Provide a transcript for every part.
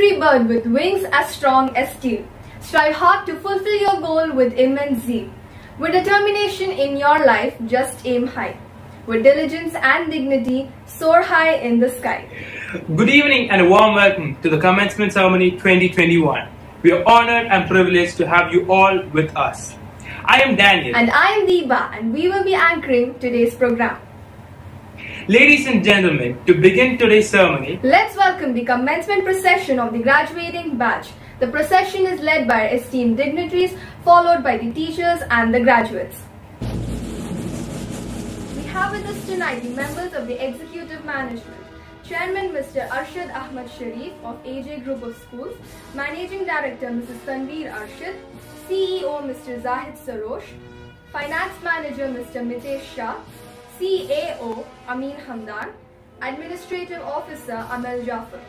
free bird with wings as strong as steel. Strive hard to fulfill your goal with immense zeal. With determination in your life, just aim high. With diligence and dignity, soar high in the sky. Good evening and a warm welcome to the Commencement Ceremony 2021. We are honored and privileged to have you all with us. I am Daniel. And I am Deepa, and we will be anchoring today's program. Ladies and gentlemen, to begin today's ceremony, let's welcome the commencement procession of the graduating batch. The procession is led by our esteemed dignitaries, followed by the teachers and the graduates. We have with us tonight the members of the executive management. Chairman Mr. Arshad Ahmad Sharif of AJ Group of Schools, Managing Director Mrs. Tanveer Arshad, CEO Mr. Zahid Sarosh, Finance Manager Mr. Mitesh Shah, CAO Amin Hamdan, Administrative Officer Amal Jafar.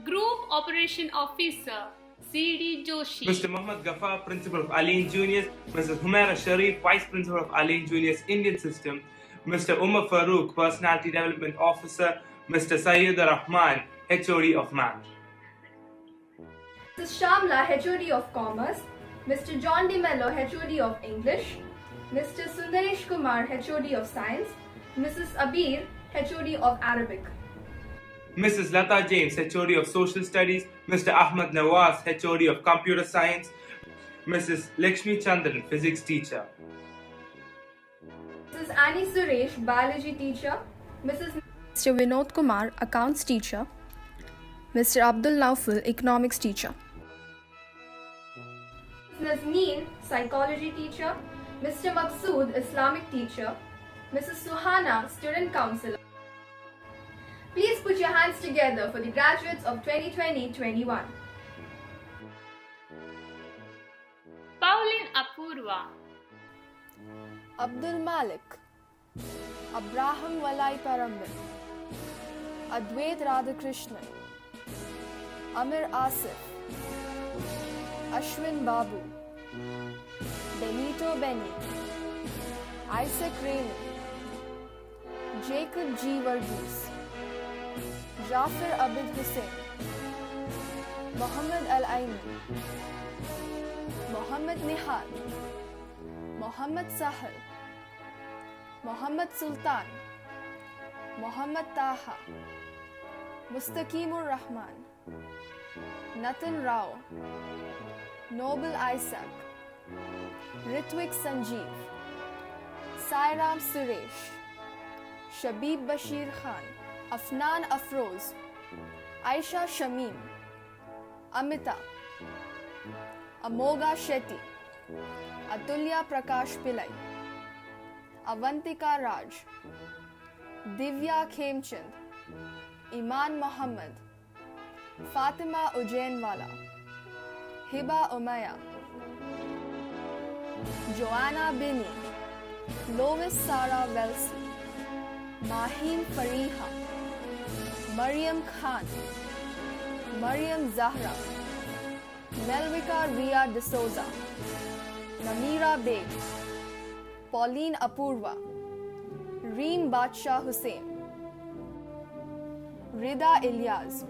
Group Operation Officer CD Joshi, Mr. Muhammad Ghaffar, Principal of Aleen Juniors, Mrs. Humaira Sharif, Vice Principal of Aleen Juniors Indian System, Mr. Umar Farooq, Personality Development Officer, Mr. Sayyid Rahman, HOD of Math. Mrs. Shamla, HOD of Commerce, Mr. John DeMello, HOD of English, Mr. Sundaresh Kumar, HOD of Science, Mrs. Abir, HOD of Arabic. Mrs. Lata James, HOD of Social Studies, Mr. Ahmad Nawaz, HOD of Computer Science, Mrs. Lakshmi Chandan, Physics Teacher. Mrs. Annie Suresh, Biology Teacher, Mr. Vinod Kumar, Accounts Teacher, Mr. Abdul Naufal, Economics Teacher, Mrs. Nazneen, Psychology Teacher, Mr. Maqsood, Islamic Teacher, Mrs. Suhana, Student Counselor. Please put your hands together for the graduates of 2020-21. Pauline Apurva, Abdul Malik, Abraham Walai Parambil, Adwait Radhakrishnan, Amir Asif, Ashwin Babu, Benito Benny, Isaac Renin, Jacob G. Varghese, Jafar Abid Hussain, Mohammed Al-Iman, Mohammed Nihal, Mohammed Sahil, Mohammed Sultan, Mohammed Taha, Mustaqimur Rahman, Nathan Rao, Noble Isaac, Ritwik Sanjeev, Sairam Suresh, Shabib Bashir Khan, Afnan Afroz, Aisha Shimeen, Amita, Amoga Shetty, Attilia Prakash Pillai, Avantika Raj, Divya Khemchand, Iman Muhammad, Fatima Ujainwala, Hibba Umaya, Joanna Bini, Lois Sarah Welsi, Maheen Fariha, Maryam Khan, Maryam Zahara, Melvika Ria D'Souza, Namira Beg, Pauline Apurva, Reem Badshah Hussain, Rida Ilyas,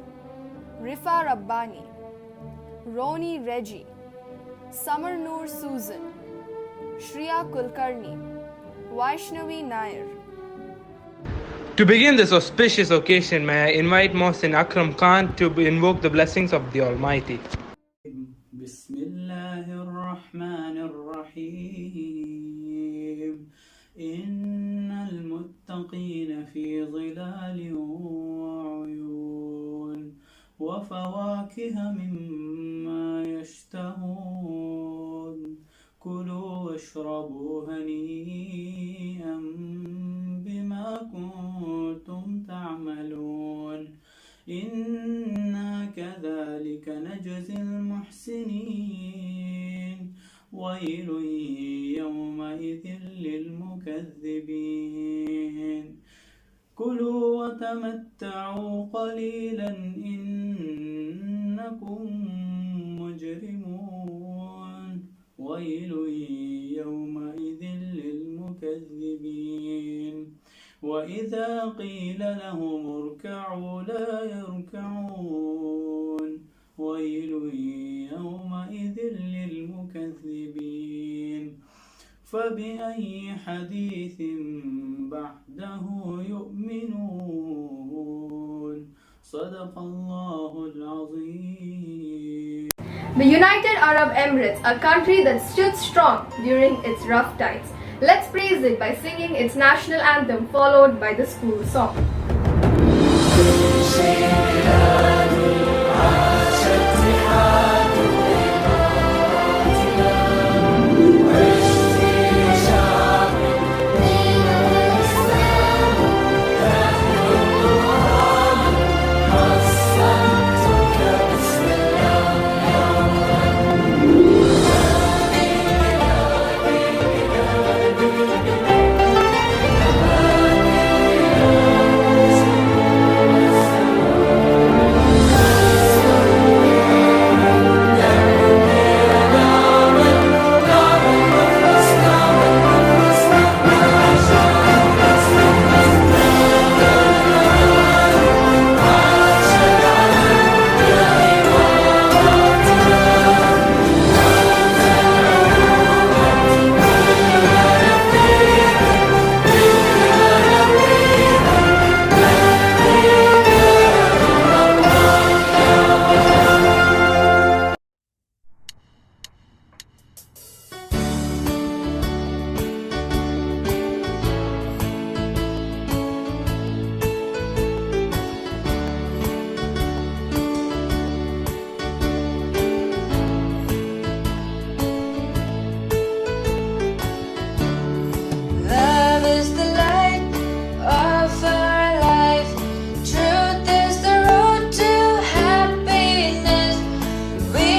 Rifa Rabbani, Roni Reggie, Samar Noor Susan, Shreya Kulkarni, Vaishnavi Nair. To begin this auspicious occasion, may I invite Mohsin Akram Khan to invoke the blessings of the Almighty. Bismillahirrahmanirrahim. Innal muttaqina fi zilalin wa uyun wa fawakiha mimma yashtahun. كلوا واشربوا هنيئا بما كنتم تعملون إنا كذلك نجزي المحسنين ويل يومئذ للمكذبين كلوا وتمتعوا قليلا إنكم مجرمون ويل يومئذ للمكذبين وإذا قيل لهم اركعوا لا يركعون ويل يومئذ للمكذبين فبأي حديث بعده يؤمنون صدق الله العظيم. The United Arab Emirates, a country that stood strong during its rough times. Let's praise it by singing its national anthem followed by the school song. Love is the light of our life. Truth is the road to happiness. We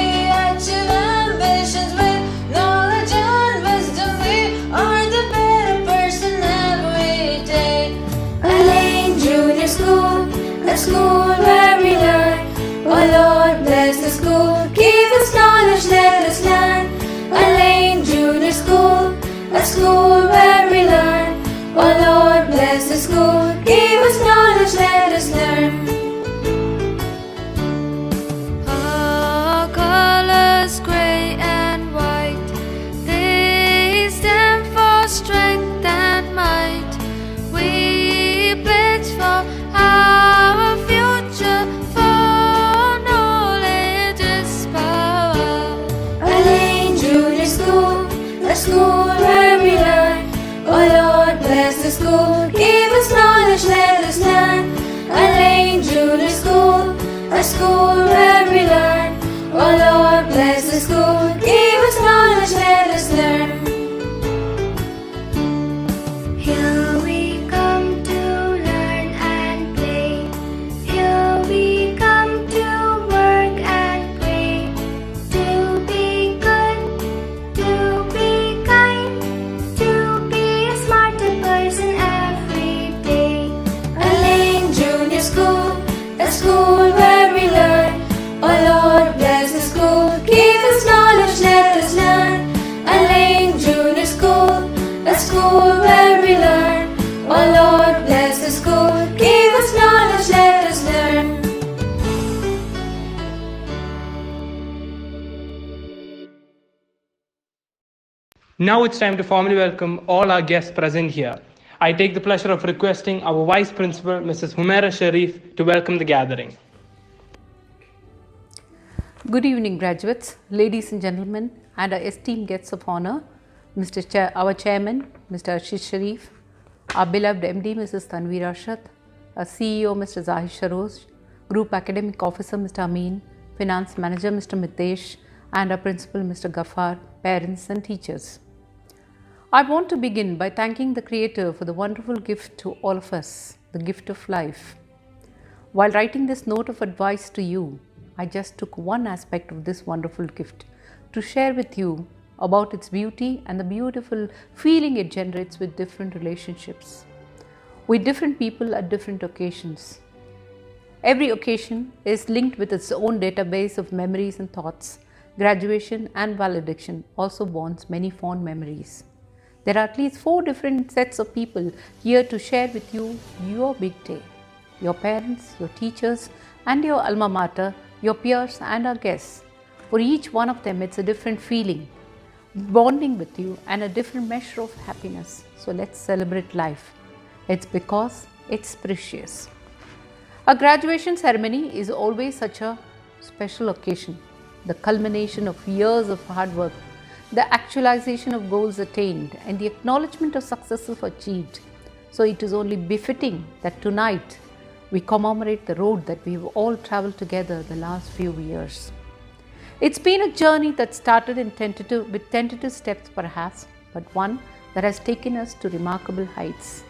achieve ambitions with knowledge and wisdom. We are the better person every day. Lane Junior School, a school where we learn. Oh Lord, bless the school. Give us knowledge, let us learn. Lane Junior School, a school where we learn. Oh Lord, bless the school. Give us knowledge, let us learn. Our colors gray and white, they stand for strength and might. We pledge for our future, for knowledge is power. Lane Junior School, a school where we learn. Oh Lord, bless the school. Give us knowledge, let us learn. Lane Junior School, a school where we learn. Oh Lord, bless the school. Give us knowledge, let us learn. Here we come to learn and play. Here we come to work and pray. To be good, to be kind, to be a smarter person every day. Lane Junior School, a school where we learn. Oh Lord, bless the school. Give us knowledge, let us learn. Lane Junior School, a school where we learn. Oh Lord, bless the school. Give us knowledge, let us learn. Now it's time to formally welcome all our guests present here. I take the pleasure of requesting our Vice Principal, Mrs. Humaira Sharif, to welcome the gathering. Good evening, graduates, ladies and gentlemen, and our esteemed guests of honor, our Chairman, Mr. Aisha Sharif, our beloved MD, Mrs. Tanveer Arshad, our CEO, Mr. Zahir Sharoz, Group Academic Officer, Mr. Amin, Finance Manager, Mr. Mitesh, and our Principal, Mr. Ghaffar, parents and teachers. I want to begin by thanking the Creator for the wonderful gift to all of us, the gift of life. While writing this note of advice to you, I just took one aspect of this wonderful gift to share with you about its beauty and the beautiful feeling it generates with different relationships, with different people at different occasions. Every occasion is linked with its own database of memories and thoughts. Graduation and valediction also bonds many fond memories. There are at least 4 different sets of people here to share with you your big day. Your parents, your teachers, and your alma mater, your peers and our guests. For each one of them, it's a different feeling, bonding with you and a different measure of happiness. So let's celebrate life. It's because it's precious. A graduation ceremony is always such a special occasion, the culmination of years of hard work, the actualization of goals attained, and the acknowledgement of successes achieved. So it is only befitting that tonight we commemorate the road that we've all traveled together the last few years. It's been a journey that started with tentative steps perhaps, but one that has taken us to remarkable heights.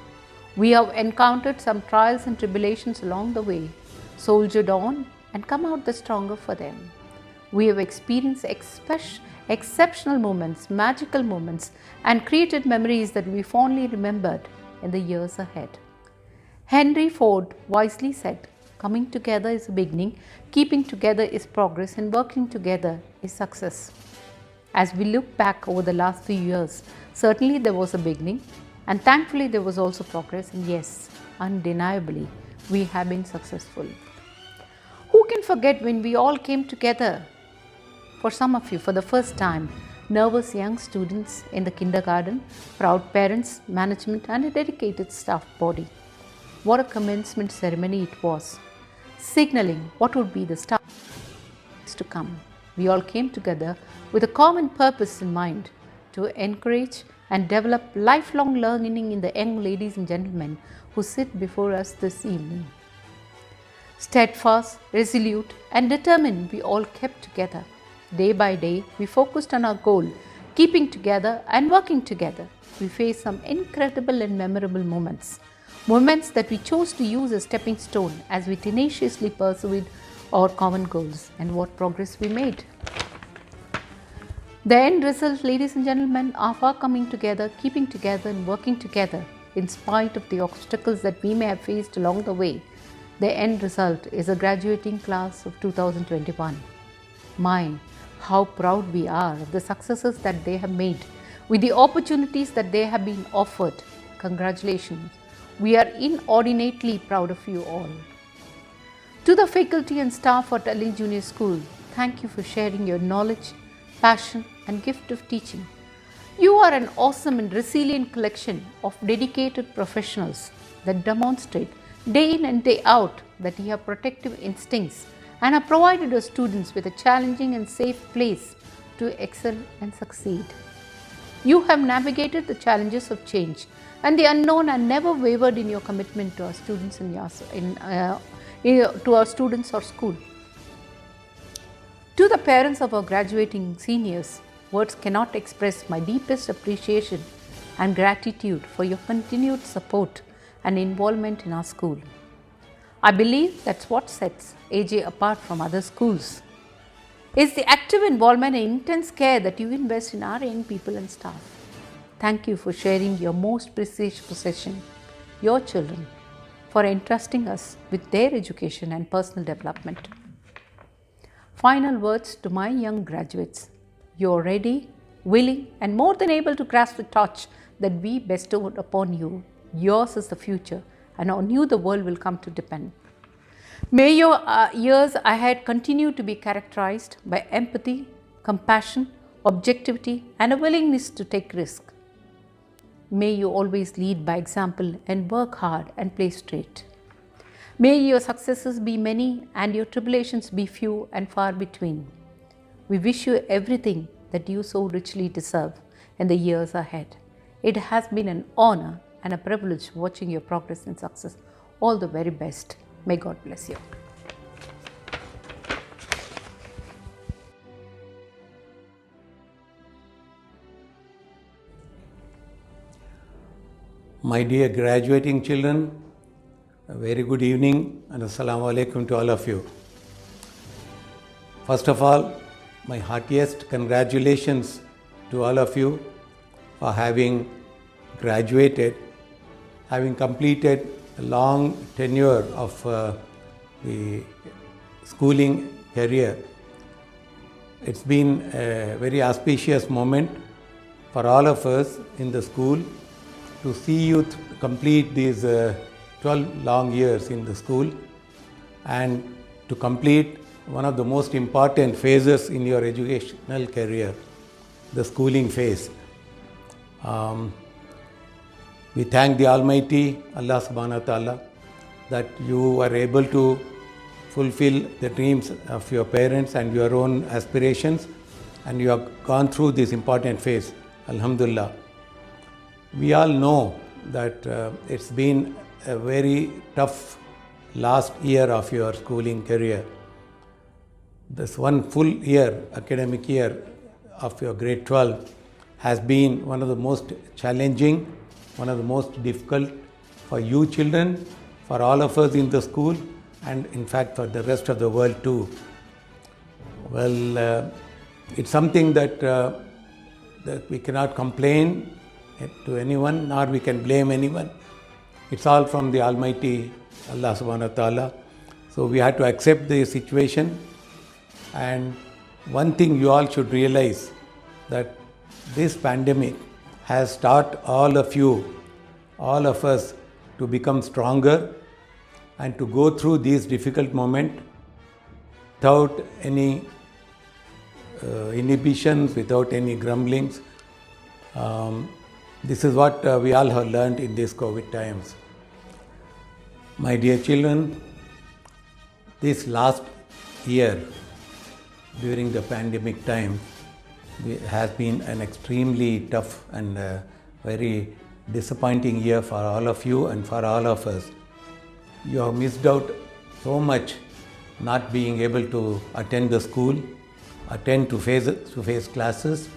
We have encountered some trials and tribulations along the way, soldiered on and come out the stronger for them. We have experienced exceptional moments, magical moments, and created memories that we fondly remembered in the years ahead. Henry Ford wisely said, "Coming together is a beginning, keeping together is progress, and working together is success." As we look back over the last few years, certainly there was a beginning, and thankfully there was also progress, and yes, undeniably, we have been successful. Who can forget when we all came together? For some of you, for the first time, nervous young students in the kindergarten, proud parents, management, and a dedicated staff body. What a commencement ceremony it was, signaling what would be the start to come. We all came together with a common purpose in mind, to encourage and develop lifelong learning in the young ladies and gentlemen who sit before us this evening. Steadfast, resolute, and determined, we all kept together. Day by day, we focused on our goal, keeping together and working together. We faced some incredible and memorable moments that we chose to use as stepping stone as we tenaciously pursued our common goals, and what progress we made. The end result, ladies and gentlemen, of our coming together, keeping together and working together, in spite of the obstacles that we may have faced along the way, the end result is a graduating class of 2021. My, how proud we are of the successes that they have made, with the opportunities that they have been offered. Congratulations. We are inordinately proud of you all. To the faculty and staff at Attilia Junior School, thank you for sharing your knowledge, passion, and gift of teaching. You are an awesome and resilient collection of dedicated professionals that demonstrate day in and day out that you have protective instincts and have provided your students with a challenging and safe place to excel and succeed. You have navigated the challenges of change and the unknown and never wavered in your commitment to our students to our students or school. To the parents of our graduating seniors, words cannot express my deepest appreciation and gratitude for your continued support and involvement in our school. I believe that's what sets AJ apart from other schools. It's the active involvement and intense care that you invest in our young people and staff. Thank you for sharing your most precious possession, your children, for entrusting us with their education and personal development. Final words to my young graduates. You're ready, willing, and more than able to grasp the torch that we bestowed upon you. Yours is the future, and on you the world will come to depend. May your years ahead continue to be characterized by empathy, compassion, objectivity, and a willingness to take risk. May you always lead by example and work hard and play straight. May your successes be many and your tribulations be few and far between. We wish you everything that you so richly deserve in the years ahead. It has been an honor and a privilege watching your progress and success. All the very best. May God bless you. My dear graduating children, a very good evening and Assalamu alaikum to all of you. First of all, my heartiest congratulations to all of you for having graduated, having completed a long tenure of the schooling career. It's been a very auspicious moment for all of us in the school to see you complete these 12 long years in the school and to complete one of the most important phases in your educational career, the schooling phase. We thank the Almighty Allah subhanahu wa ta'ala that you are able to fulfill the dreams of your parents and your own aspirations, and you have gone through this important phase. Alhamdulillah. We all know that it's been a very tough last year of your schooling career. This one full year, academic year of your grade 12 has been one of the most challenging, one of the most difficult for you children, for all of us in the school, and in fact for the rest of the world too. Well, it's something that we cannot complain to anyone, nor we can blame anyone. It's all from the Almighty Allah subhanahu wa ta'ala. So we have to accept the situation. And one thing you all should realize, that this pandemic has taught all of you, all of us, to become stronger and to go through these difficult moments without any inhibitions, without any grumblings. This is what we all have learned in these COVID times. My dear children, this last year during the pandemic time has been an extremely tough and very disappointing year for all of you and for all of us. You have missed out so much, not being able to attend the school, attend to face classes.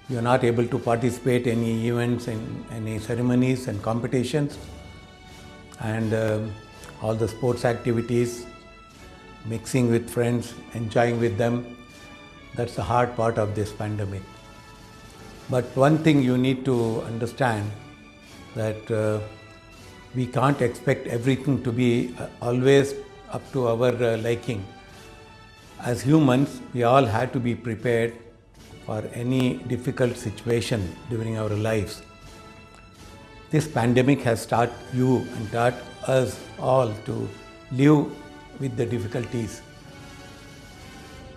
You are not able to participate in any events and any ceremonies and competitions, and all the sports activities, mixing with friends, enjoying with them. That's the hard part of this pandemic. But one thing you need to understand, that we can't expect everything to be always up to our liking. As humans, we all have to be prepared for any difficult situation during our lives. This pandemic has taught you and taught us all to live with the difficulties.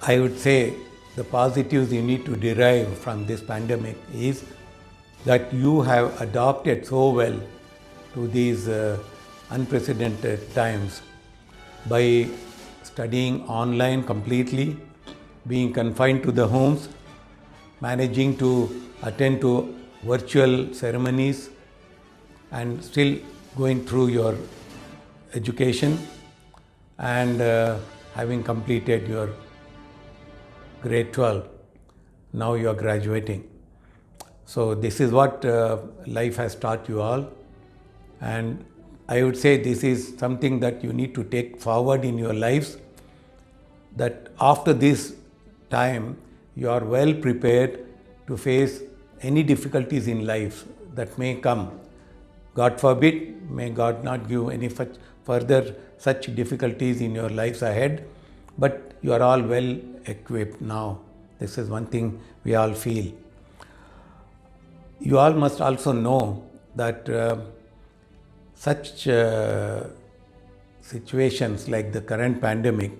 I would say the positives you need to derive from this pandemic is that you have adapted so well to these unprecedented times by studying online completely, being confined to the homes, managing to attend to virtual ceremonies, and still going through your education, and having completed your grade 12. Now you are graduating. So this is what life has taught you all, and I would say this is something that you need to take forward in your lives, that after this time you are well prepared to face any difficulties in life that may come. God forbid, may God not give any further such difficulties in your lives ahead, but you are all well equipped now. This is one thing we all feel. You all must also know that such situations like the current pandemic,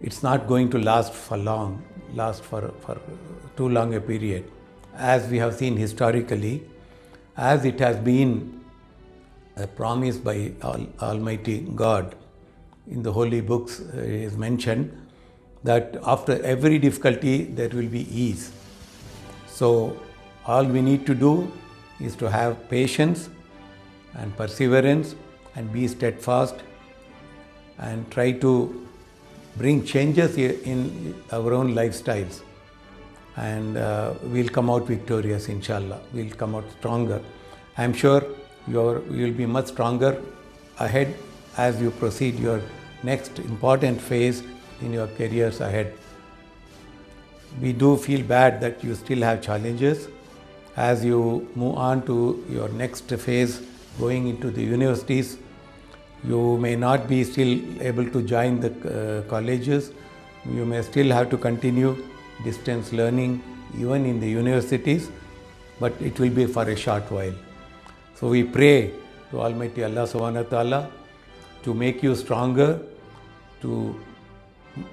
it's not going to last for too long a period. As we have seen historically, as it has been promised by Almighty God in the holy books, is mentioned that after every difficulty there will be ease. So all we need to do is to have patience and perseverance and be steadfast and try to bring changes in our own lifestyles, and we'll come out victorious, inshallah. We'll come out stronger. I'm sure you'll be much stronger ahead as you proceed your next important phase in your careers ahead. We do feel bad that you still have challenges as you move on to your next phase, going into the universities. You may not be still able to join the colleges. You may still have to continue distance learning even in the universities. but it will be for a short while. So we pray to Almighty Allah Subhanahu wa Ta'ala to make you stronger, to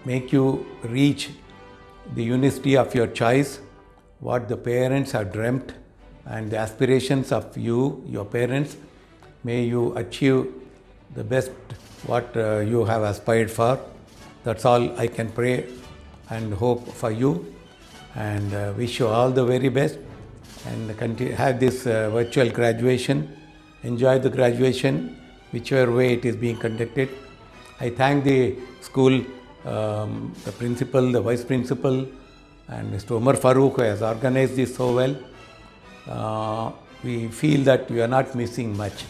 make you reach the university of your choice, what the parents have dreamt, and the aspirations of you, your parents. May you achieve the best what you have aspired for. That's all I can pray and hope for you, and wish you all the very best, and have this virtual graduation. Enjoy the graduation, whichever way it is being conducted. I thank the school, the principal, the vice principal, and Mr. Umar Farooq, who has organized this so well. We feel that we are not missing much.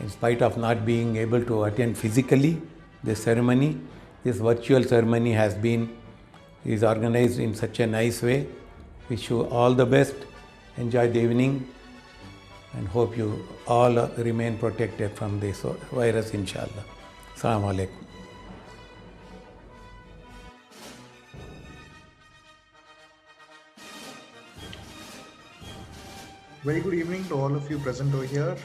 In spite of not being able to attend physically this ceremony, this virtual ceremony is organized in such a nice way. Wish you all the best. Enjoy the evening, and hope you all remain protected from this virus, inshallah. Assalamu alaikum. Very good evening to all of you present over here.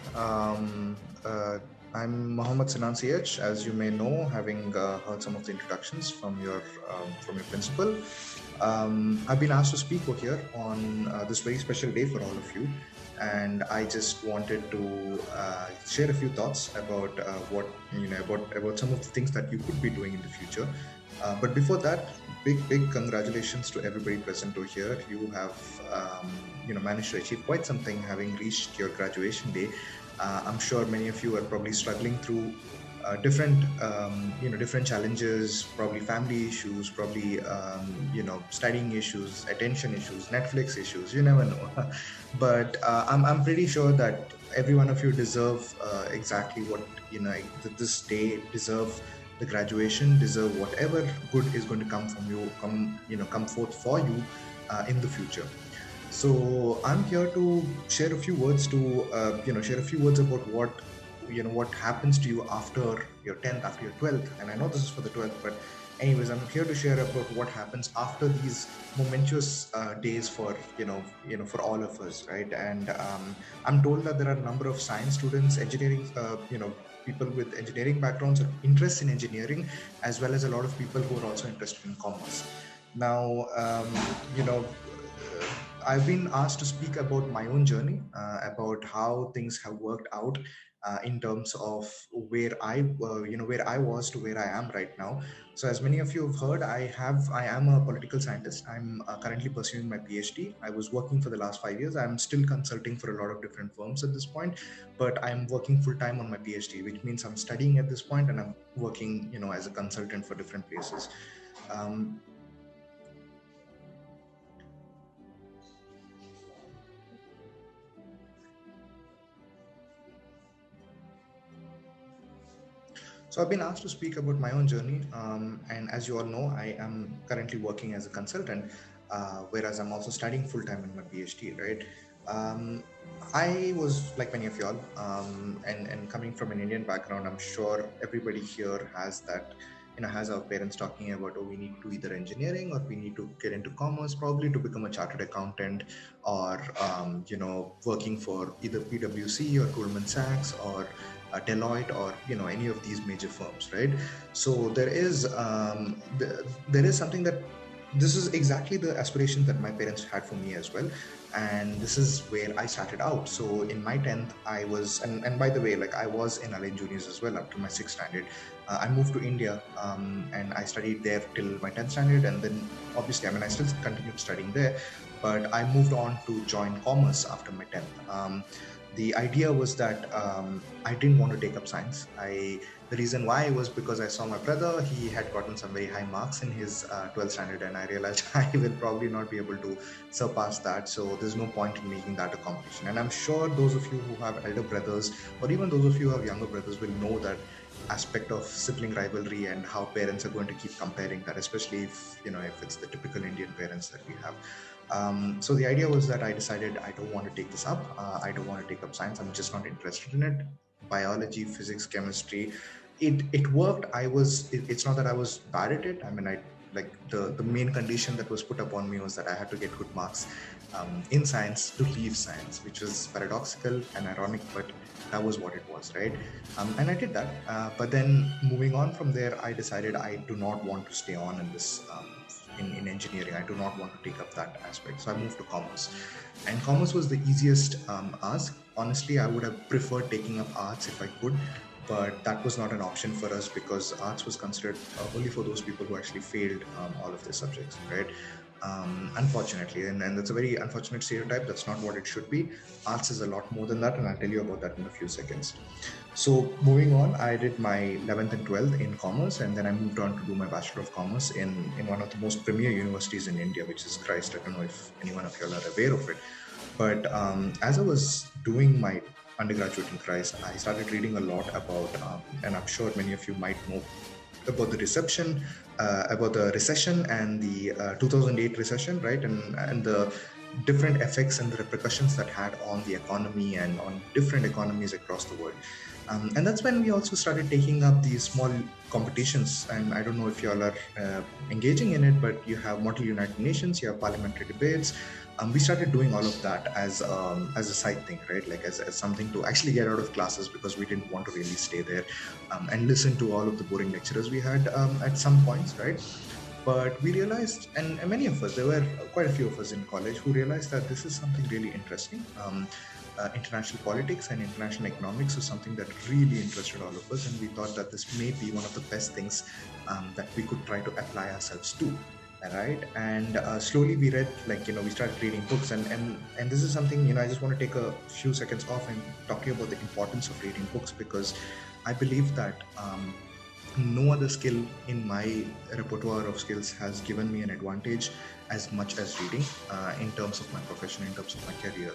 I'm Mohammed CH, as you may know, having heard some of the introductions from your principal. I've been asked to speak over here on this very special day for all of you, and I just wanted to share a few thoughts about about some of the things that you could be doing in the future. But before that, big congratulations to everybody present over here. You have managed to achieve quite something, having reached your graduation day. I'm sure many of you are probably struggling through different challenges, probably family issues, probably studying issues, attention issues, Netflix issues. You never know. But I'm pretty sure that every one of you deserve exactly what this day deserve. The graduation, deserve whatever good is going to come from you, come forth for you in the future. So I'm here to share a few words about what happens to you after your 10th, after your 12th. And I know this is for the 12th, but anyways, I'm here to share about what happens after these momentous days for all of us, right? And I'm told that there are a number of science students, engineering, people with engineering backgrounds or interest in engineering, as well as a lot of people who are also interested in commerce. Now, I've been asked to speak about my own journey, about how things have worked out in terms of where I was to where I am right now. So as many of you have heard, I am a political scientist. I'm currently pursuing my PhD. I was working for the last 5 years. I'm still consulting for a lot of different firms at this point, but I'm working full time on my PhD, which means I'm studying at this point and I'm working, as a consultant for different places. So I've been asked to speak about my own journey, and as you all know, I am currently working as a consultant, whereas I'm also studying full-time in my PhD, right? I was like many of y'all, and coming from an Indian background, I'm sure everybody here has that, has our parents talking about, oh, we need to either engineering or we need to get into commerce, probably to become a chartered accountant, or, working for either PwC or Goldman Sachs or Deloitte or any of these major firms, right? So there is something that this is exactly the aspiration that my parents had for me as well, and this is where I started out. So in my 10th, I was, and by the way, like I was in Alain Juniors as well up to my 6th standard. I moved to India and I studied there till my 10th standard, and then obviously, I still continued studying there, but I moved on to join commerce after my 10th. The idea was that I didn't want to take up science. The reason why was because I saw my brother. He had gotten some very high marks in his 12th standard, and I realized I will probably not be able to surpass that. So there's no point in making that a competition. And I'm sure those of you who have elder brothers, or even those of you who have younger brothers, will know that aspect of sibling rivalry and how parents are going to keep comparing that, especially if it's the typical Indian parents that we have. So the idea was that I decided I don't want to take this up. I don't want to take up science. I'm just not interested in it. Biology, physics, chemistry, it worked. It's not that I was bad at it. The main condition that was put upon me was that I had to get good marks. in science to leave science, which was paradoxical and ironic, but that was what it was, right? And I did that. But then moving on from there, I decided I do not want to stay on in this in engineering. I do not want to take up that aspect. So I moved to commerce. And commerce was the easiest ask. Honestly, I would have preferred taking up arts if I could, but that was not an option for us because arts was considered only for those people who actually failed all of their subjects, right? Unfortunately, and that's a very unfortunate stereotype. That's not what it should be. Arts is a lot more than that, and I'll tell you about that in a few seconds. So moving on, I did my 11th and 12th in commerce, and then I moved on to do my Bachelor of Commerce in one of the most premier universities in India, which is Christ. I don't know if anyone of you all are aware of it. But as I was doing my undergraduate in Christ, I started reading a lot about, and I'm sure many of you might know about the recession and the 2008 recession, right? And the different effects and the repercussions that had on the economy and on different economies across the world. And that's when we also started taking up these small competitions. And I don't know if you all are engaging in it, but you have Model United Nations, you have parliamentary debates. We started doing all of that as a side thing, right? Like as something to actually get out of classes because we didn't want to really stay there and listen to all of the boring lecturers we had at some points, right? But we realized, and many of us, there were quite a few of us in college who realized that this is something really interesting. International politics and international economics was something that really interested all of us, and we thought that this may be one of the best things that we could try to apply ourselves to. Right, and slowly we read, we started reading books, and this is something, I just want to take a few seconds off and talk to you about the importance of reading books, because I believe that no other skill in my repertoire of skills has given me an advantage as much as reading in terms of my profession, in terms of my career.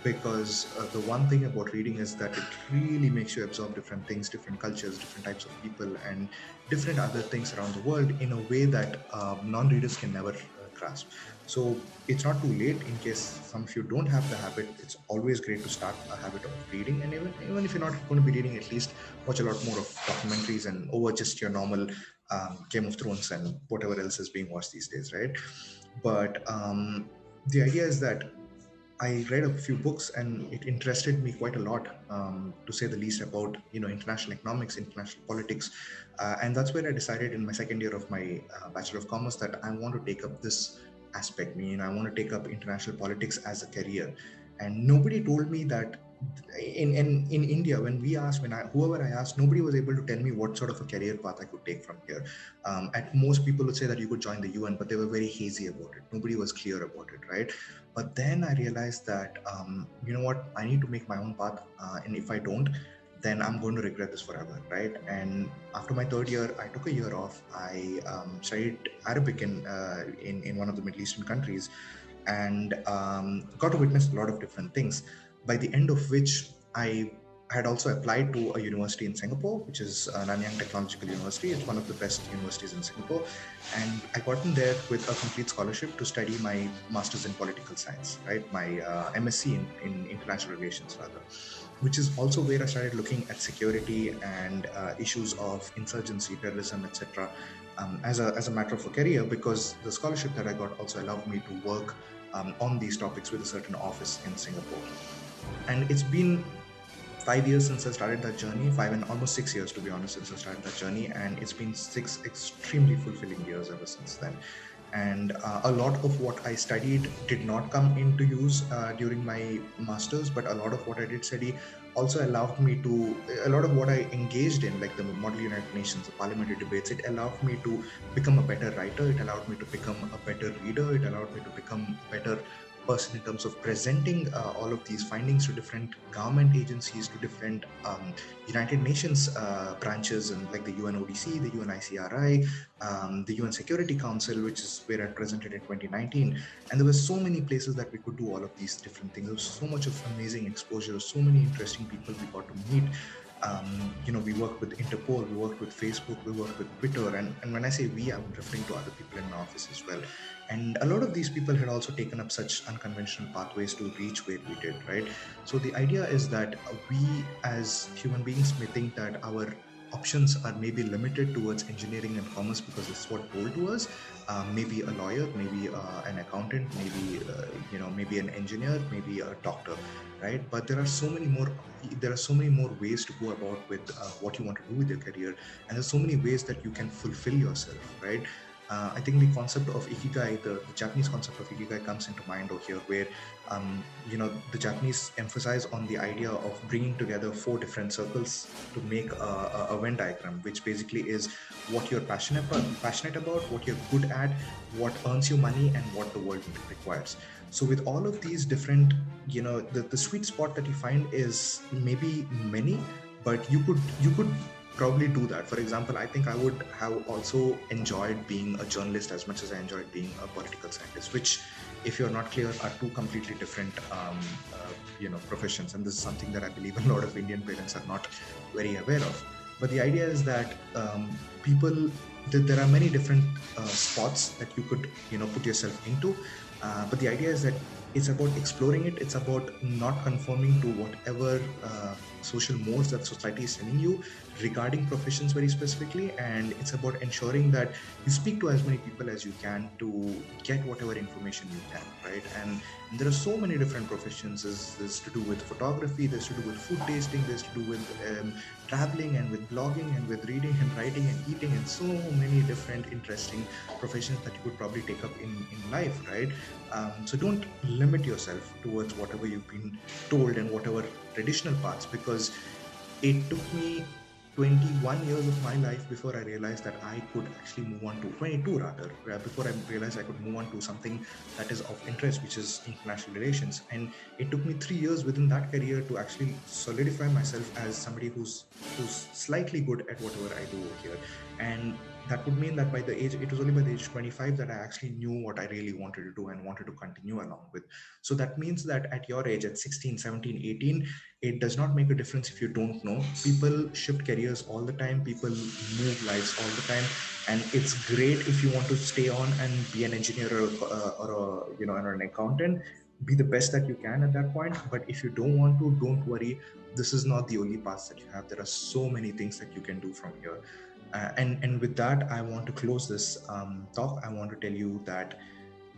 Because the one thing about reading is that it really makes you absorb different things, different cultures, different types of people, and different other things around the world in a way that non-readers can never grasp. So it's not too late. In case some of you don't have the habit, it's always great to start a habit of reading. And even if you're not going to be reading, at least watch a lot more of documentaries and over just your normal Game of Thrones and whatever else is being watched these days, right? But the idea is that I read a few books and it interested me quite a lot, to say the least, about international economics, international politics, and that's where I decided in my second year of my Bachelor of Commerce that I want to take up this aspect. I want to take up international politics as a career, and nobody told me that. In India, whoever I asked, nobody was able to tell me what sort of a career path I could take from here. At most, people would say that you could join the UN, but they were very hazy about it. Nobody was clear about it, right? But then I realized that, I need to make my own path. And if I don't, then I'm going to regret this forever, right? And after my third year, I took a year off. I studied Arabic in one of the Middle Eastern countries, and got to witness a lot of different things. By the end of which I had also applied to a university in Singapore, which is Nanyang Technological University. It's one of the best universities in Singapore. And I got in there with a complete scholarship to study my Master's in Political Science, right? My MSc in International Relations, rather, which is also where I started looking at security and issues of insurgency, terrorism, etc. As a matter of a career, because the scholarship that I got also allowed me to work on these topics with a certain office in Singapore. And it's been 5 years since I started that journey, 5 and almost 6 years, to be honest, since I started that journey. And it's been 6 extremely fulfilling years ever since then. And a lot of what I studied did not come into use during my master's, but a lot of what I did study also allowed me to, a lot of what I engaged in, like the Model United Nations, the parliamentary debates, it allowed me to become a better writer, it allowed me to become a better reader, it allowed me to become a better person in terms of presenting all of these findings to different government agencies, to different United Nations branches, and like the UNODC, the UNICRI, the UN Security Council, which is where I presented in 2019. And there were so many places that we could do all of these different things. There was so much of amazing exposure, so many interesting people we got to meet. We worked with Interpol, we worked with Facebook, we worked with Twitter, and when I say we, I'm referring to other people in my office as well. And a lot of these people had also taken up such unconventional pathways to reach where we did, right? So the idea is that we as human beings may think that our options are maybe limited towards engineering and commerce because it's what told to us. Maybe a lawyer, maybe an accountant, maybe an engineer, maybe a doctor, right? But there are so many more ways to go about with what you want to do with your career, and there's so many ways that you can fulfill yourself, right? I think the concept of ikigai, the Japanese concept of ikigai comes into mind over here, where the Japanese emphasize on the idea of bringing together 4 different circles to make a Venn diagram, which basically is what you're passionate about, what you're good at, what earns you money, and what the world requires. So with all of these different, the sweet spot that you find is maybe many, but you could probably do that. For example, I think I would have also enjoyed being a journalist as much as I enjoyed being a political scientist, which, if you're not clear, are 2 completely different professions. And this is something that I believe a lot of Indian parents are not very aware of. But the idea is that there are many different spots that you could put yourself into. But the idea is that it's about exploring it. It's about not conforming to whatever social modes that society is telling you regarding professions very specifically, and it's about ensuring that you speak to as many people as you can to get whatever information you can, right? And there are so many different professions. There's to do with photography, there's to do with food tasting, there's to do with traveling and with blogging and with reading and writing and eating, and so many different interesting professions that you could probably take up in life, right? So don't limit yourself towards whatever you've been told and whatever traditional paths, because it took me 21 years of my life before I realized that I could actually move on to 22 rather, before I realized I could move on to something that is of interest, which is international relations. And it took me 3 years within that career to actually solidify myself as somebody who's slightly good at whatever I do over here. And that would mean that it was only by the age of 25 that I actually knew what I really wanted to do and wanted to continue along with. So that means that at your age, at 16, 17, 18, it does not make a difference if you don't know. People shift careers all the time. People move lives all the time. And it's great if you want to stay on and be an engineer or an accountant. Be the best that you can at that point. But if you don't want to, don't worry. This is not the only path that you have. There are so many things that you can do from here. And with that, I want to close this talk. I want to tell you that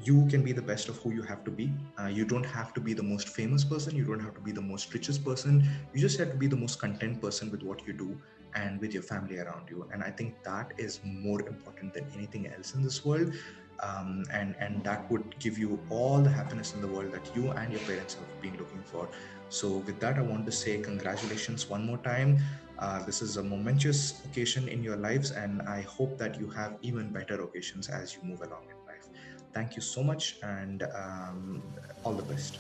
you can be the best of who you have to be. You don't have to be the most famous person. You don't have to be the most richest person. You just have to be the most content person with what you do and with your family around you. And I think that is more important than anything else in this world. And that would give you all the happiness in the world that you and your parents have been looking for. So with that, I want to say congratulations one more time. This is a momentous occasion in your lives, and I hope that you have even better occasions as you move along in life. Thank you so much, and all the best.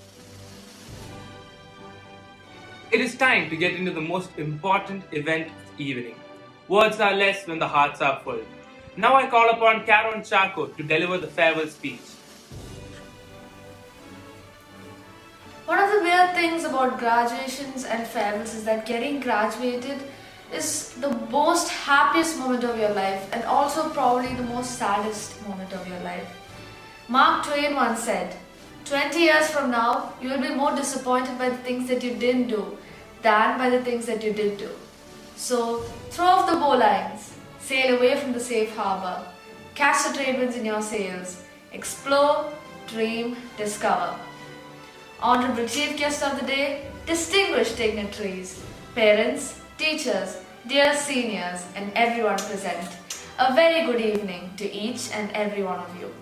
It is time to get into the most important event of the evening. Words are less when the hearts are full. Now I call upon Karen Chako to deliver the farewell speech. One of the weird things about graduations and farewells is that getting graduated is the most happiest moment of your life and also probably the most saddest moment of your life. Mark Twain once said, 20 years from now, you will be more disappointed by the things that you didn't do than by the things that you did do. So throw off the bowlines, sail away from the safe harbor, catch the trade winds in your sails, explore, dream, discover. Honorable Chief Guest of the Day, distinguished dignitaries, parents, teachers, dear seniors, and everyone present, a very good evening to each and every one of you.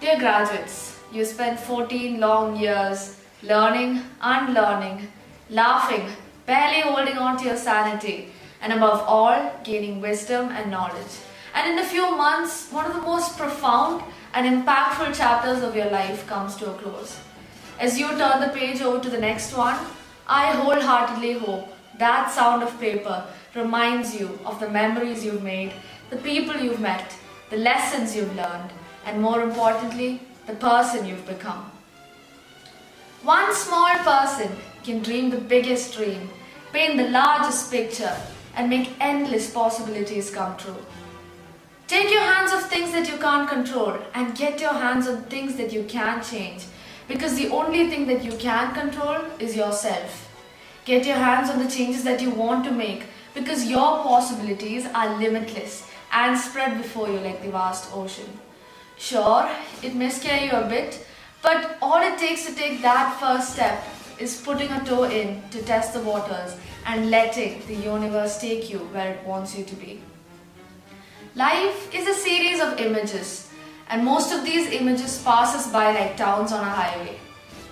Dear graduates, you spent 14 long years learning, unlearning, laughing, barely holding on to your sanity, and above all, gaining wisdom and knowledge. And in a few months, one of the most profound and impactful chapters of your life comes to a close. As you turn the page over to the next one, I wholeheartedly hope that sound of paper reminds you of the memories you've made, the people you've met, the lessons you've learned, and more importantly, the person you've become. One small person can dream the biggest dream, paint the largest picture, and make endless possibilities come true. Take your hands off things that you can't control and get your hands on things that you can change, because the only thing that you can control is yourself. Get your hands on the changes that you want to make, because your possibilities are limitless and spread before you like the vast ocean. Sure, it may scare you a bit, but all it takes to take that first step is putting a toe in to test the waters and letting the universe take you where it wants you to be. Life is a series of images, and most of these images pass us by like towns on a highway.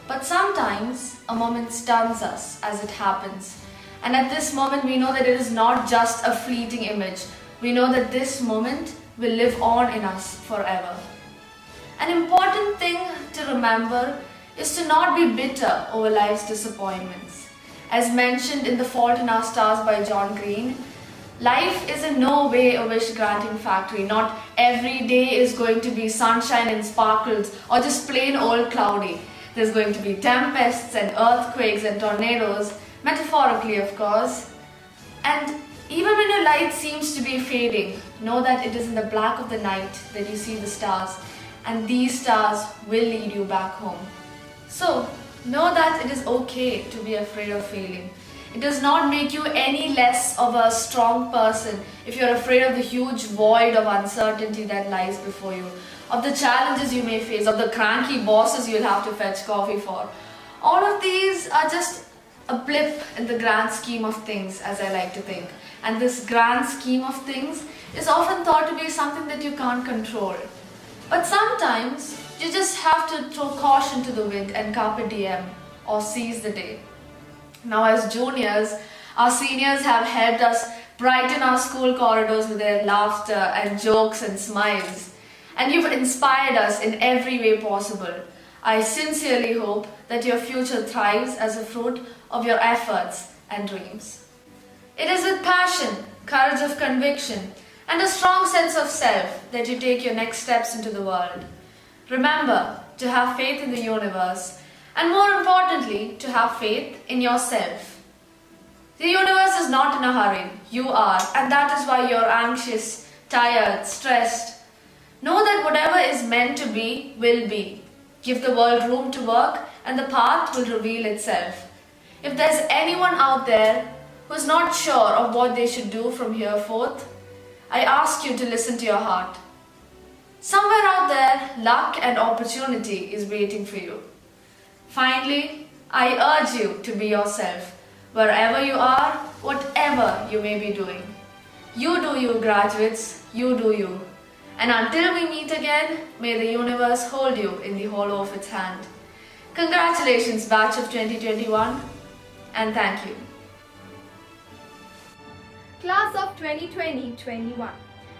But sometimes a moment stuns us as it happens, and at this moment we know that it is not just a fleeting image. We know that this moment will live on in us forever. An important thing to remember is to not be bitter over life's disappointments. As mentioned in The Fault in Our Stars by John Green, life is in no way a wish-granting factory. Not every day is going to be sunshine and sparkles or just plain old cloudy. There's going to be tempests and earthquakes and tornadoes, metaphorically of course. And even when your light seems to be fading, know that it is in the black of the night that you see the stars, and these stars will lead you back home. So, know that it is okay to be afraid of failing. It does not make you any less of a strong person if you're afraid of the huge void of uncertainty that lies before you, of the challenges you may face, of the cranky bosses you'll have to fetch coffee for. All of these are just a blip in the grand scheme of things, as I like to think. And this grand scheme of things is often thought to be something that you can't control. But sometimes you just have to throw caution to the wind and carpe diem, or seize the day. Now as juniors, our seniors have helped us brighten our school corridors with their laughter and jokes and smiles. And you've inspired us in every way possible. I sincerely hope that your future thrives as a fruit of your efforts and dreams. It is with passion, courage of conviction, and a strong sense of self that you take your next steps into the world. Remember to have faith in the universe, and more importantly, to have faith in yourself. The universe is not in a hurry, you are, and that is why you're anxious, tired, stressed. Know that whatever is meant to be, will be. Give the world room to work, and the path will reveal itself. If there's anyone out there who's not sure of what they should do from here forth, I ask you to listen to your heart. Somewhere out there, luck and opportunity is waiting for you. Finally, I urge you to be yourself, wherever you are, whatever you may be doing. You do you, graduates, you do you. And until we meet again, may the universe hold you in the hollow of its hand. Congratulations, batch of 2021, and thank you. Class of 2020-21,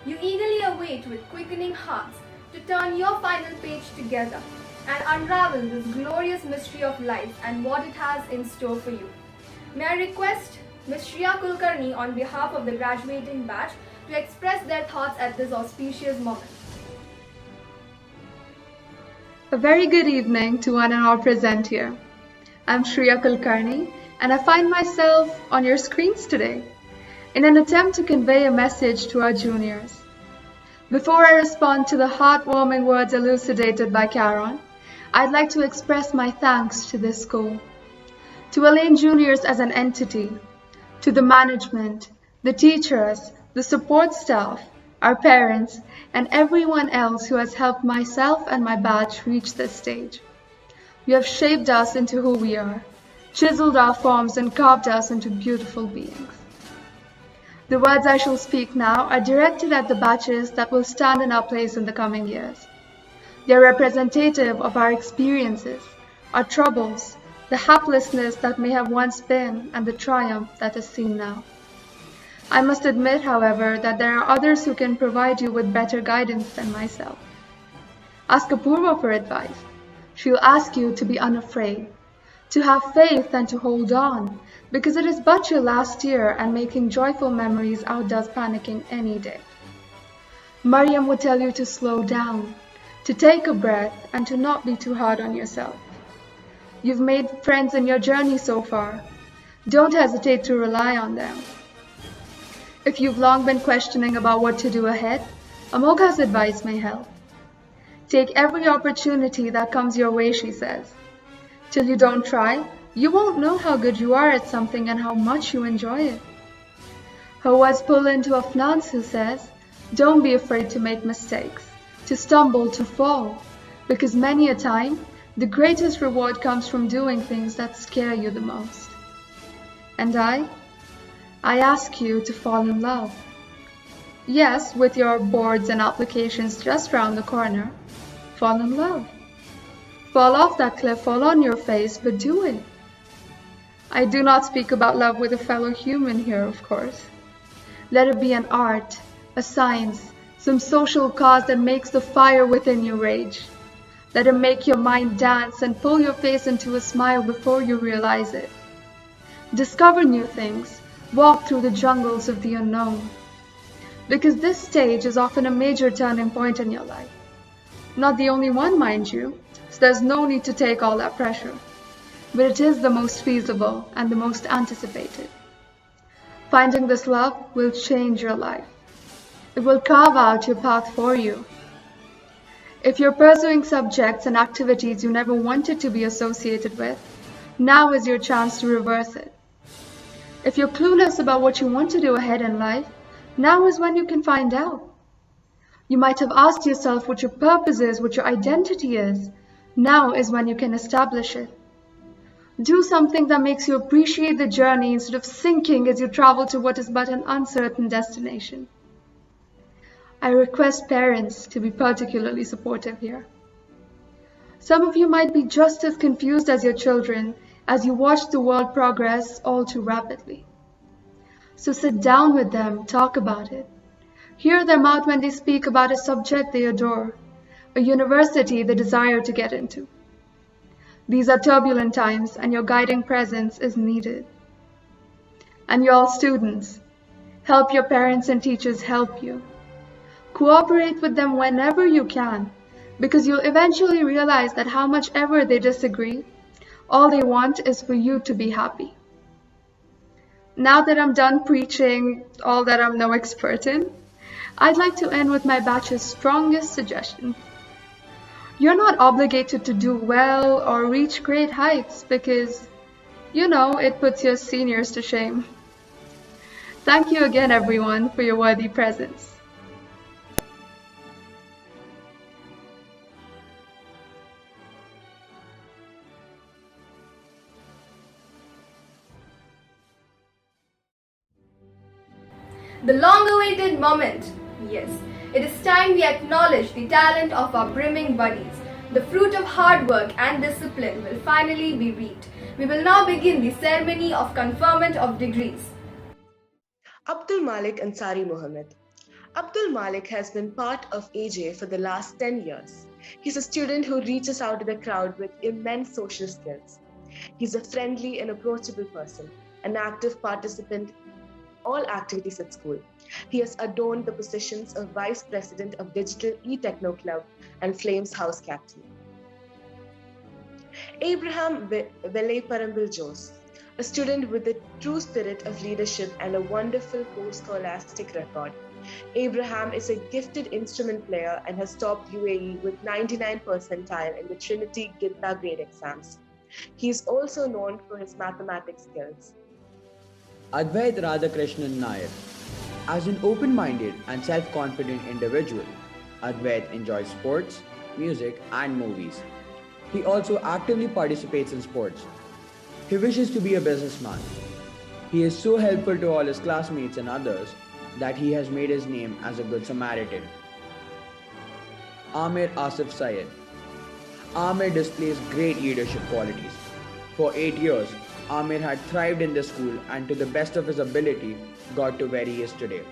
you eagerly await with quickening hearts to turn your final page together and unravel this glorious mystery of life and what it has in store for you. May I request Ms. Shreya Kulkarni on behalf of the graduating batch to express their thoughts at this auspicious moment. A very good evening to one and all present here. I'm Shreya Kulkarni, and I find myself on your screens today in an attempt to convey a message to our juniors. Before I respond to the heartwarming words elucidated by Karen, I'd like to express my thanks to this school, to Elaine Juniors as an entity, to the management, the teachers, the support staff, our parents, and everyone else who has helped myself and my batch reach this stage. You have shaped us into who we are, chiseled our forms and carved us into beautiful beings. The words I shall speak now are directed at the batches that will stand in our place in the coming years. They are representative of our experiences, our troubles, the haplessness that may have once been, and the triumph that is seen now. I must admit, however, that there are others who can provide you with better guidance than myself. Ask Apurva for advice. She'll ask you to be unafraid, to have faith and to hold on, because it is but your last year and making joyful memories outdoes panicking any day. Maryam would tell you to slow down, to take a breath, and to not be too hard on yourself. You've made friends in your journey so far. Don't hesitate to rely on them. If you've long been questioning about what to do ahead, Amogha's advice may help. Take every opportunity that comes your way, she says. Till you don't try, you won't know how good you are at something and how much you enjoy it. Her words pull into Afnan's who says, "Don't be afraid to make mistakes, to stumble, to fall, because many a time the greatest reward comes from doing things that scare you the most." And I ask you to fall in love. Yes, with your boards and applications just round the corner, fall in love. Fall off that cliff, fall on your face, but do it. I do not speak about love with a fellow human here, of course. Let it be an art, a science, some social cause that makes the fire within you rage. Let it make your mind dance and pull your face into a smile before you realize it. Discover new things, walk through the jungles of the unknown. Because this stage is often a major turning point in your life. Not the only one, mind you, so there's no need to take all that pressure. But it is the most feasible and the most anticipated. Finding this love will change your life. It will carve out your path for you. If you're pursuing subjects and activities you never wanted to be associated with, now is your chance to reverse it. If you're clueless about what you want to do ahead in life, now is when you can find out. You might have asked yourself what your purpose is, what your identity is. Now is when you can establish it. Do something that makes you appreciate the journey instead of sinking as you travel to what is but an uncertain destination. I request parents to be particularly supportive here. Some of you might be just as confused as your children as you watch the world progress all too rapidly. So sit down with them, talk about it. Hear them out when they speak about a subject they adore, a university they desire to get into. These are turbulent times and your guiding presence is needed. And you all students, help your parents and teachers help you. Cooperate with them whenever you can, because you'll eventually realize that how much ever they disagree, all they want is for you to be happy. Now that I'm done preaching all that I'm no expert in, I'd like to end with my batch's strongest suggestion. You're not obligated to do well or reach great heights because, it puts your seniors to shame. Thank you again, everyone, for your worthy presence. The long-awaited moment. Yes, it is time we acknowledge the talent of our brimming buddies. The fruit of hard work and discipline will finally be reaped. We will now begin the ceremony of conferment of degrees. Abdul Malik Ansari Mohammed. Abdul Malik has been part of AJ for the last 10 years. He's a student who reaches out to the crowd with immense social skills. He's a friendly and approachable person, an active participant all activities at school. He has adorned the positions of Vice President of Digital E-Techno Club and Flames House Captain. Abraham Veleparambil Jose, a student with the true spirit of leadership and a wonderful post-scholastic record. Abraham is a gifted instrument player and has topped UAE with 99 percentile in the Trinity Gita grade exams. He is also known for his mathematics skills. Advait Radhakrishnan Nair. As an open-minded and self-confident individual, Advait enjoys sports, music, and movies. He also actively participates in sports. He wishes to be a businessman. He is so helpful to all his classmates and others that he has made his name as a good Samaritan. Amir Asif Syed. Amir displays great leadership qualities. For 8 years, Amir had thrived in the school and to the best of his ability got to where he is today,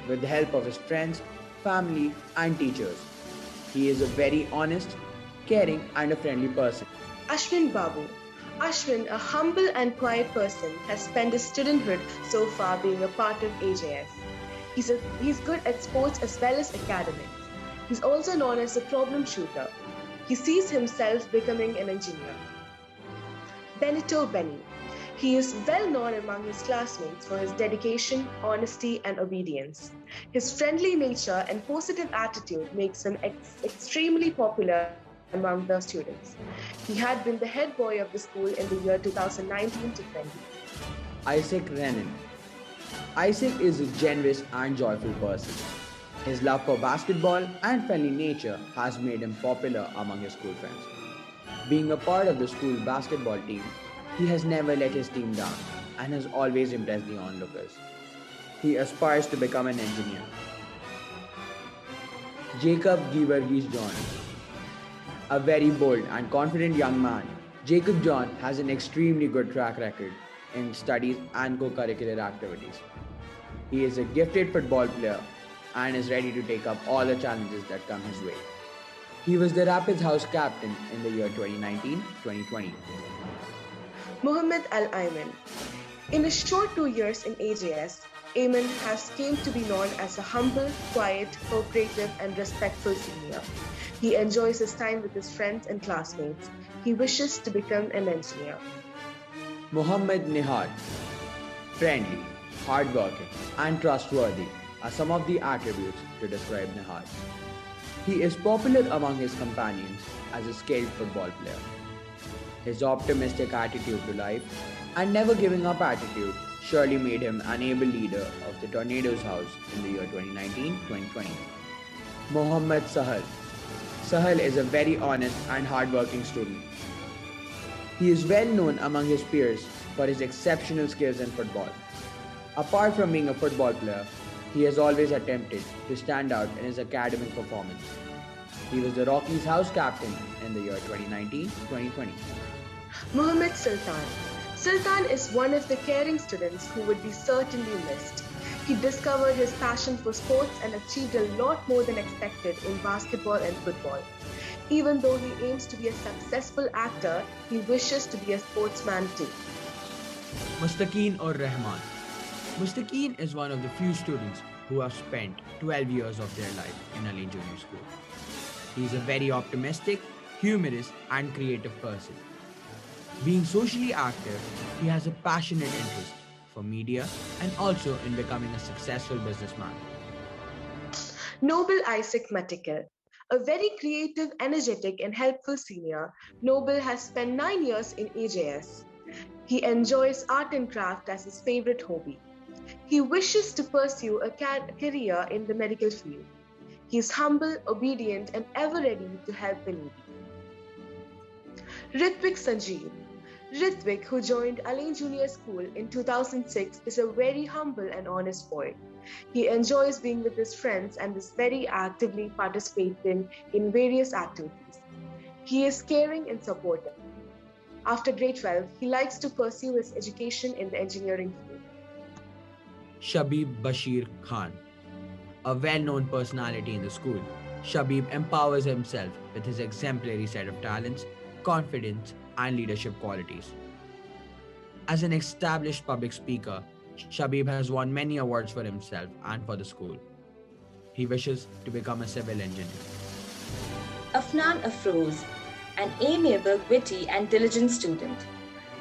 with the help of his friends, family and teachers. He is a very honest, caring and a friendly person. Ashwin Babu. Ashwin, a humble and quiet person, has spent his studenthood so far being a part of AJS. He's good at sports as well as academics. He's also known as a problem shooter. He sees himself becoming an engineer. Benito Benny. He is well known among his classmates for his dedication, honesty, and obedience. His friendly nature and positive attitude makes him extremely popular among the students. He had been the head boy of the school in the year 2019 to 20. Isaac Renin. Isaac is a generous and joyful person. His love for basketball and friendly nature has made him popular among his school friends. Being a part of the school basketball team, he has never let his team down and has always impressed the onlookers. He aspires to become an engineer. Jacob Givergis John. A very bold and confident young man, Jacob John has an extremely good track record in studies and co-curricular activities. He is a gifted football player and is ready to take up all the challenges that come his way. He was the Rapids House captain in the year 2019-2020. Mohammed Al-Iman. In his short 2 years in AJS, Ayman has came to be known as a humble, quiet, cooperative and respectful senior. He enjoys his time with his friends and classmates. He wishes to become an engineer. Muhammad Nihad. Friendly, hardworking and trustworthy are some of the attributes to describe Nihad. He is popular among his companions as a skilled football player. His optimistic attitude to life and never giving up attitude surely made him an able leader of the Tornadoes House in the year 2019-2020. Mohammed Sahil. Sahil is a very honest and hardworking student. He is well known among his peers for his exceptional skills in football. Apart from being a football player, he has always attempted to stand out in his academic performance. He was the Rockies house captain in the year 2019-2020. Muhammad Sultan. Sultan is one of the caring students who would be certainly missed. He discovered his passion for sports and achieved a lot more than expected in basketball and football. Even though he aims to be a successful actor, he wishes to be a sportsman too. Mustaqeen or Rahman. Mustaqeen is one of the few students who have spent 12 years of their life in Ali Junior School. He is a very optimistic, humorous and creative person. Being socially active, he has a passionate interest for media and also in becoming a successful businessman. Noble Isaac Matikal. A very creative, energetic and helpful senior, Noble has spent 9 years in AJS. He enjoys art and craft as his favorite hobby. He wishes to pursue a career in the medical field. He is humble, obedient and ever ready to help the needy. Ritwik Sanjeev. Ritwik, who joined Alain Junior School in 2006, is a very humble and honest boy. He enjoys being with his friends and is very actively participating in various activities. He is caring and supportive. After grade 12, he likes to pursue his education in the engineering field. Shabib Bashir Khan. A well-known personality in the school, Shabib empowers himself with his exemplary set of talents, confidence, and leadership qualities. As an established public speaker, Shabib has won many awards for himself and for the school. He wishes to become a civil engineer. Afnan Afroz, an amiable, witty, and diligent student.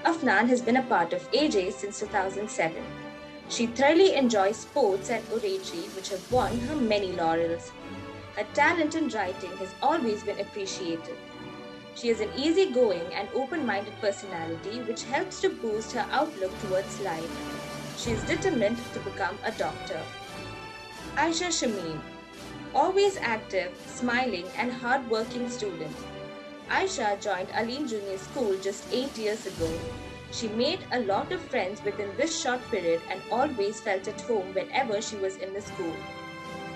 Afnan has been a part of AJ since 2007. She thoroughly enjoys sports and oratory, which have won her many laurels. Her talent in writing has always been appreciated. She has an easygoing and open-minded personality which helps to boost her outlook towards life. She is determined to become a doctor. Aisha Shimeen, always active, smiling and hard-working student. Aisha joined Aline Junior School just 8 years ago. She made a lot of friends within this short period and always felt at home whenever she was in the school.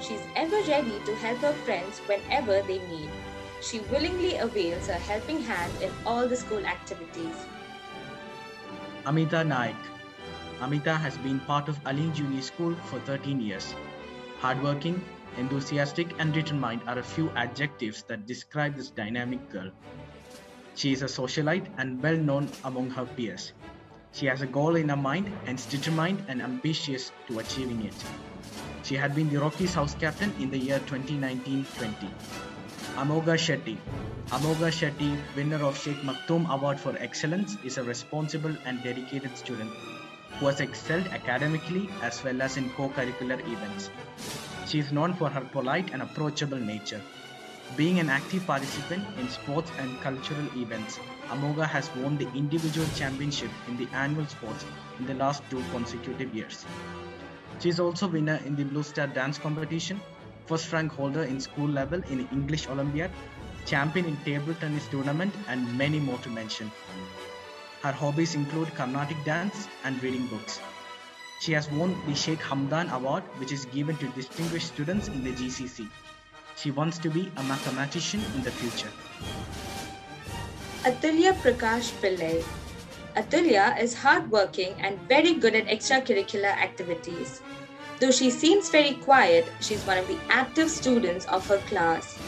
She is ever ready to help her friends whenever they need. She willingly avails her helping hand in all the school activities. Amita Knight. Amita has been part of Aline Junior School for 13 years. Hardworking, enthusiastic and determined are a few adjectives that describe this dynamic girl. She is a socialite and well known among her peers. She has a goal in her mind and is determined and ambitious to achieving it. She had been the Rockies house captain in the year 2019-20. Amoga Shetty. Amoga Shetty, winner of Sheikh Maktoum Award for Excellence, is a responsible and dedicated student who has excelled academically as well as in co-curricular events. She is known for her polite and approachable nature. Being an active participant in sports and cultural events, Amoga has won the individual championship in the annual sports in the last 2 consecutive years. She is also winner in the Blue Star Dance Competition, first rank holder in school level in English Olympiad, champion in table tennis tournament, and many more to mention. Her hobbies include Carnatic dance and reading books. She has won the Sheikh Hamdan Award, which is given to distinguished students in the GCC. She wants to be a mathematician in the future. Attilia Prakash Pillai. Attilia is hardworking and very good at extracurricular activities. Though she seems very quiet, she's one of the active students of her class.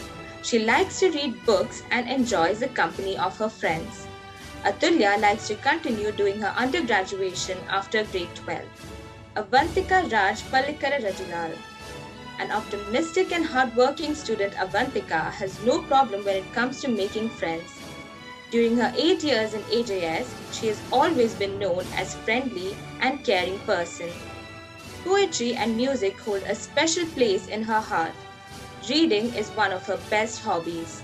She likes to read books and enjoys the company of her friends. Attilia likes to continue doing her undergraduation after grade 12. Avantika Raj Palikara Rajulal. An optimistic and hardworking student, Avantika has no problem when it comes to making friends. During her 8 years in AJS, she has always been known as friendly and caring person. Poetry and music hold a special place in her heart. Reading is one of her best hobbies.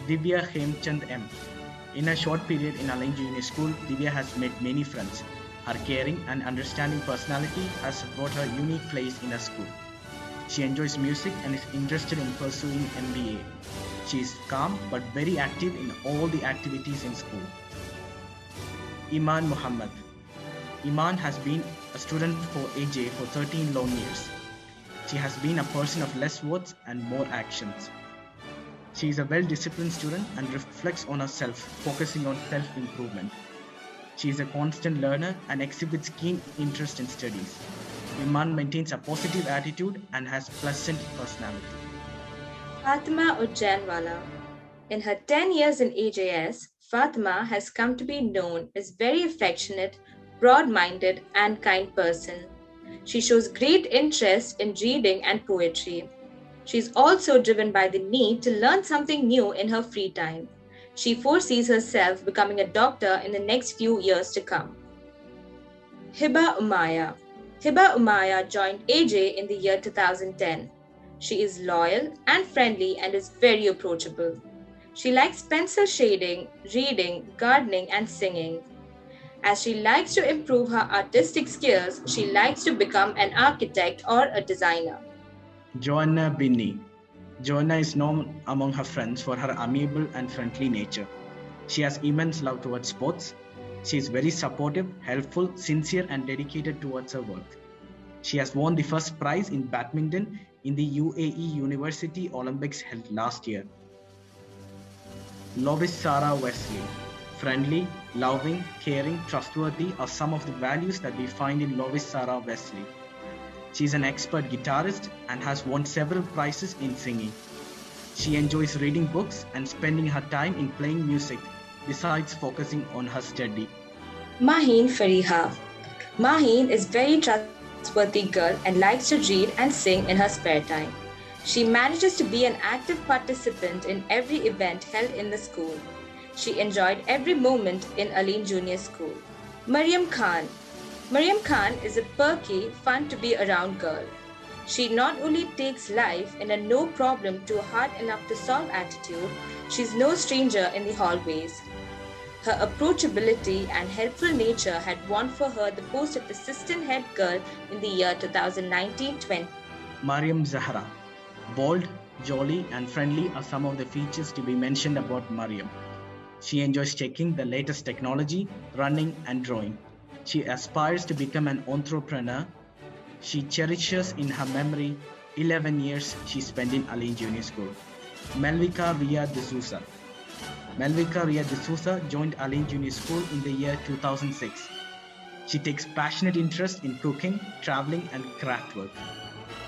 Divya Hemchand M. In a short period in Alain Junior School, Divya has made many friends. Her caring and understanding personality has brought her a unique place in her school. She enjoys music and is interested in pursuing MBA. She is calm but very active in all the activities in school. Iman Muhammad. Iman has been a student for AJ for 13 long years. She has been a person of less words and more actions. She is a well-disciplined student and reflects on herself, focusing on self-improvement. She is a constant learner and exhibits keen interest in studies. Iman maintains a positive attitude and has pleasant personality. Fatima Ujjainwala. In her 10 years in AJS, Fatima has come to be known as very affectionate, broad-minded, and kind person. She shows great interest in reading and poetry. She is also driven by the need to learn something new in her free time. She foresees herself becoming a doctor in the next few years to come. Hibba Umaya. Hibba Umaya joined AJ in the year 2010. She is loyal and friendly and is very approachable. She likes pencil shading, reading, gardening, and singing. As she likes to improve her artistic skills, she likes to become an architect or a designer. Joanna Binney. Joanna is known among her friends for her amiable and friendly nature. She has immense love towards sports. She is very supportive, helpful, sincere, and dedicated towards her work. She has won the first prize in badminton in the UAE University Olympics held last year. Lovis Sarah Wesley. Friendly, loving, caring, trustworthy are some of the values that we find in Lovis Sarah Wesley. She is an expert guitarist and has won several prizes in singing. She enjoys reading books and spending her time in playing music, besides focusing on her study. Maheen Fariha. Maheen is very trustworthy girl and likes to read and sing in her spare time. She manages to be an active participant in every event held in the school. She enjoyed every moment in Alain Junior School. Maryam Khan. Maryam Khan is a perky, fun to be around girl. She not only takes life in a no problem to hard enough to solve attitude, she's no stranger in the hallways. Her approachability and helpful nature had won for her the post of assistant head girl in the year 2019-20. Maryam Zahara. Bold, jolly, and friendly are some of the features to be mentioned about Maryam. She enjoys checking the latest technology, running, and drawing. She aspires to become an entrepreneur. She cherishes in her memory 11 years she spent in Alain Junior School. Melvika Ria D'Souza. Melvika Ria D'Souza joined Alain Junior School in the year 2006. She takes passionate interest in cooking, traveling, and craft work.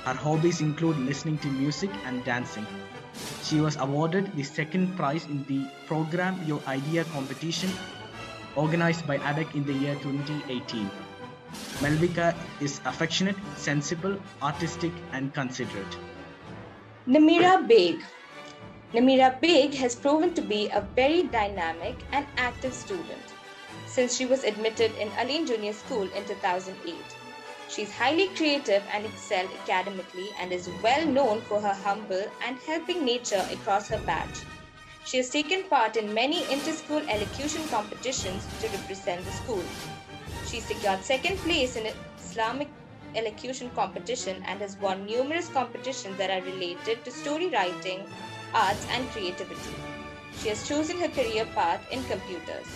Her hobbies include listening to music and dancing. She was awarded the second prize in the Program Your Idea competition organized by ADEC in the year 2018. Melvika is affectionate, sensible, artistic, and considerate. Namira Beg. Namira Beg has proven to be a very dynamic and active student since she was admitted in Alain Junior School in 2008. She is highly creative and excelled academically and is well known for her humble and helping nature across her batch. She has taken part in many inter-school elocution competitions to represent the school. She secured second place in a Islamic elocution competition and has won numerous competitions that are related to story writing, arts, and creativity. She has chosen her career path in computers.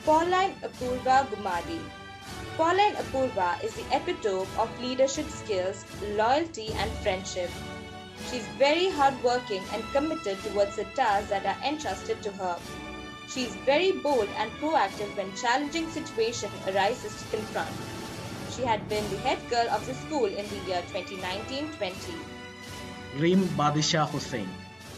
Pauline Apurva Gumadi. Pauline Apurva is the epitome of leadership skills, loyalty, and friendship. She is very hardworking and committed towards the tasks that are entrusted to her. She is very bold and proactive when challenging situation arises to confront. She had been the head girl of the school in the year 2019-20. Reem Badisha Hussain.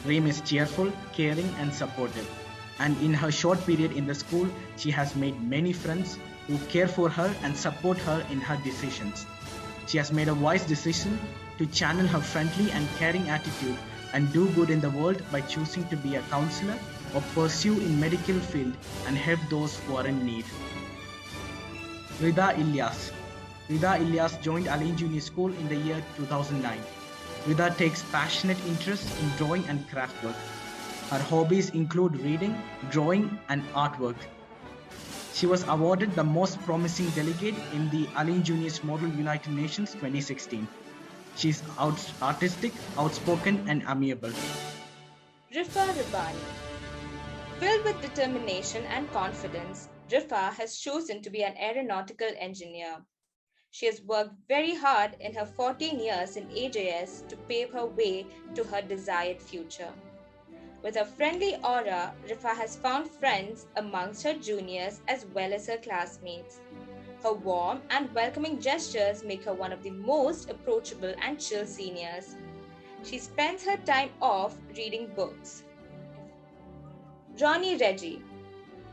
Reem is cheerful, caring, and supportive. And in her short period in the school, she has made many friends who care for her and support her in her decisions. She has made a wise decision to channel her friendly and caring attitude and do good in the world by choosing to be a counselor or pursue in medical field and help those who are in need. Rida Ilyas. Rida Ilyas joined Alain Junior School in the year 2009. Rida takes passionate interest in drawing and craft work. Her hobbies include reading, drawing, and artwork. She was awarded the most promising delegate in the Alain Junior's Model United Nations 2016. She is artistic, outspoken, and amiable. Rifa Rabani. Filled with determination and confidence, Rifa has chosen to be an aeronautical engineer. She has worked very hard in her 14 years in AJS to pave her way to her desired future. With her friendly aura, Rifa has found friends amongst her juniors as well as her classmates. Her warm and welcoming gestures make her one of the most approachable and chill seniors. She spends her time off reading books. Ronnie Reggie.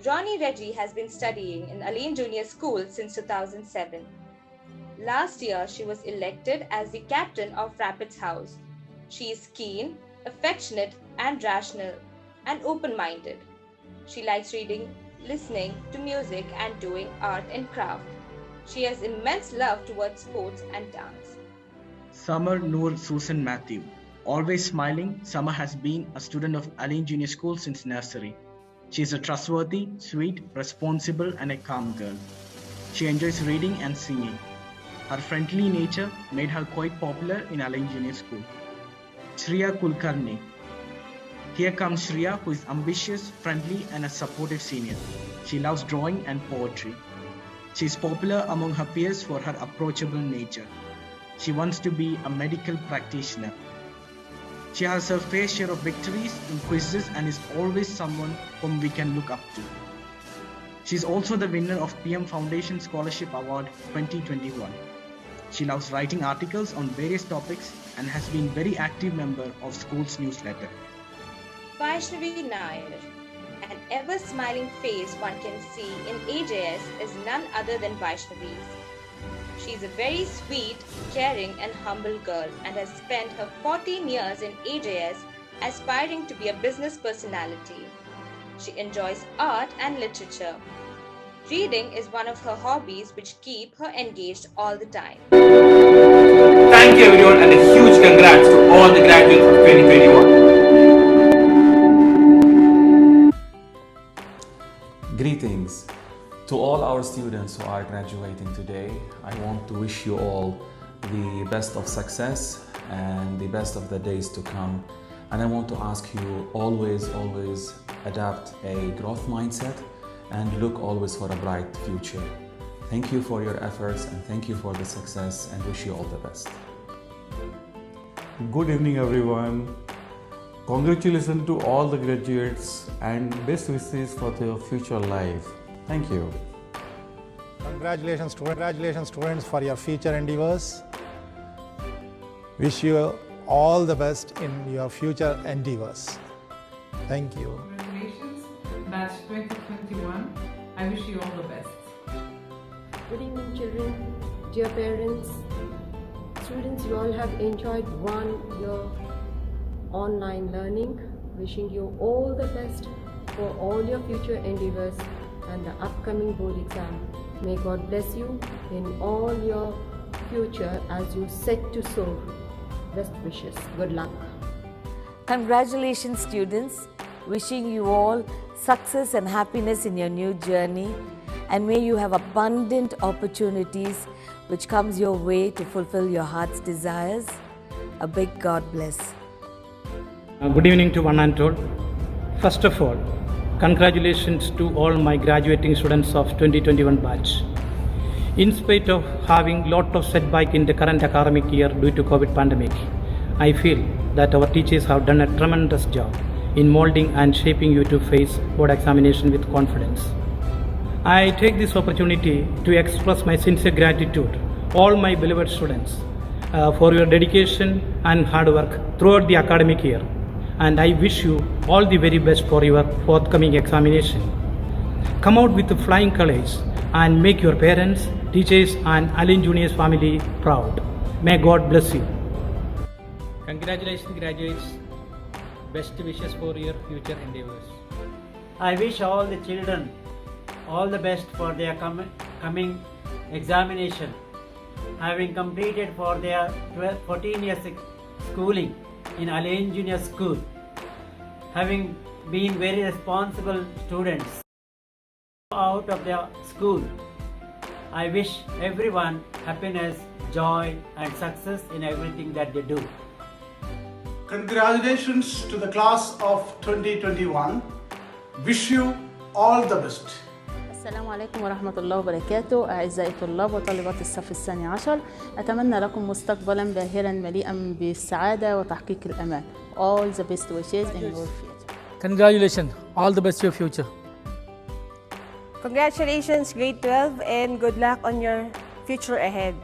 Ronnie Reggie has been studying in Alain Junior School since 2007. Last year, she was elected as the captain of Rapids House. She is keen, affectionate, and rational, and open-minded. She likes reading, listening to music, and doing art and craft. She has immense love towards sports and dance. Summer Noor Susan Matthew. Always smiling, Summer has been a student of Alain Junior School since nursery. She is a trustworthy, sweet, responsible, and a calm girl. She enjoys reading and singing. Her friendly nature made her quite popular in Alain Junior School. Shreya Kulkarni. Here comes Shreya, who is ambitious, friendly, and a supportive senior. She loves drawing and poetry. She is popular among her peers for her approachable nature. She wants to be a medical practitioner. She has her fair share of victories in quizzes and is always someone whom we can look up to. She is also the winner of PM Foundation Scholarship Award 2021. She loves writing articles on various topics and has been very active member of school's newsletter. Vaishnavi Nair. An ever-smiling face one can see in AJS is none other than Vaishnavi's. She is a very sweet, caring, and humble girl and has spent her 14 years in AJS aspiring to be a business personality. She enjoys art and literature. Reading is one of her hobbies which keep her engaged all the time. Thank you everyone and a huge congrats to all the graduates of 2021. Greetings to all our students who are graduating today. I want to wish you all the best of success and the best of the days to come. And I want to ask you always adapt a growth mindset and look always for a bright future. Thank you for your efforts and thank you for the success and wish you all the best. Good evening everyone. Congratulations to all the graduates and best wishes for their future life. Thank you. Congratulations students for your future endeavors. Wish you all the best in your future endeavors. Thank you. Congratulations, batch 2021. I wish you all the best. Good evening children, dear parents, students, you all have enjoyed 1 year online learning. Wishing you all the best for all your future endeavors and the upcoming board exam. May God bless you in all your future as you set to soar. Best wishes. Good luck. Congratulations students. Wishing you all success and happiness in your new journey. and may you have abundant opportunities which comes your way to fulfill your heart's desires. A big God bless. Good evening to one and all. First of all, congratulations to all my graduating students of 2021 batch. In spite of having lot of setback in the current academic year due to COVID pandemic, I feel that our teachers have done a tremendous job in molding and shaping you to face board examination with confidence. I take this opportunity to express my sincere gratitude all my beloved students for your dedication and hard work throughout the academic year, and I wish you all the very best for your forthcoming examination. Come out with flying colors and make your parents, teachers and Al-Ain Juniors family proud. May God bless you. Congratulations graduates. Best wishes for your future endeavors. I wish all the children all the best for their coming examination. Having completed for their 14 years schooling in Al-Ain Junior School, having been very responsible students out of their school, I wish everyone happiness, joy and success in everything that they do. Congratulations to the class of 2021. Wish you all the best. السلام عليكم ورحمة الله وبركاته. أعزائي الطلاب وطالبات الصف الثاني عشر، أتمنى لكم مستقبلا باهرا مليئا بالسعادة وتحقيق الأمان. All the best wishes in your future. Congratulations, all the best to your future. Congratulations, grade 12, and good luck on your future ahead.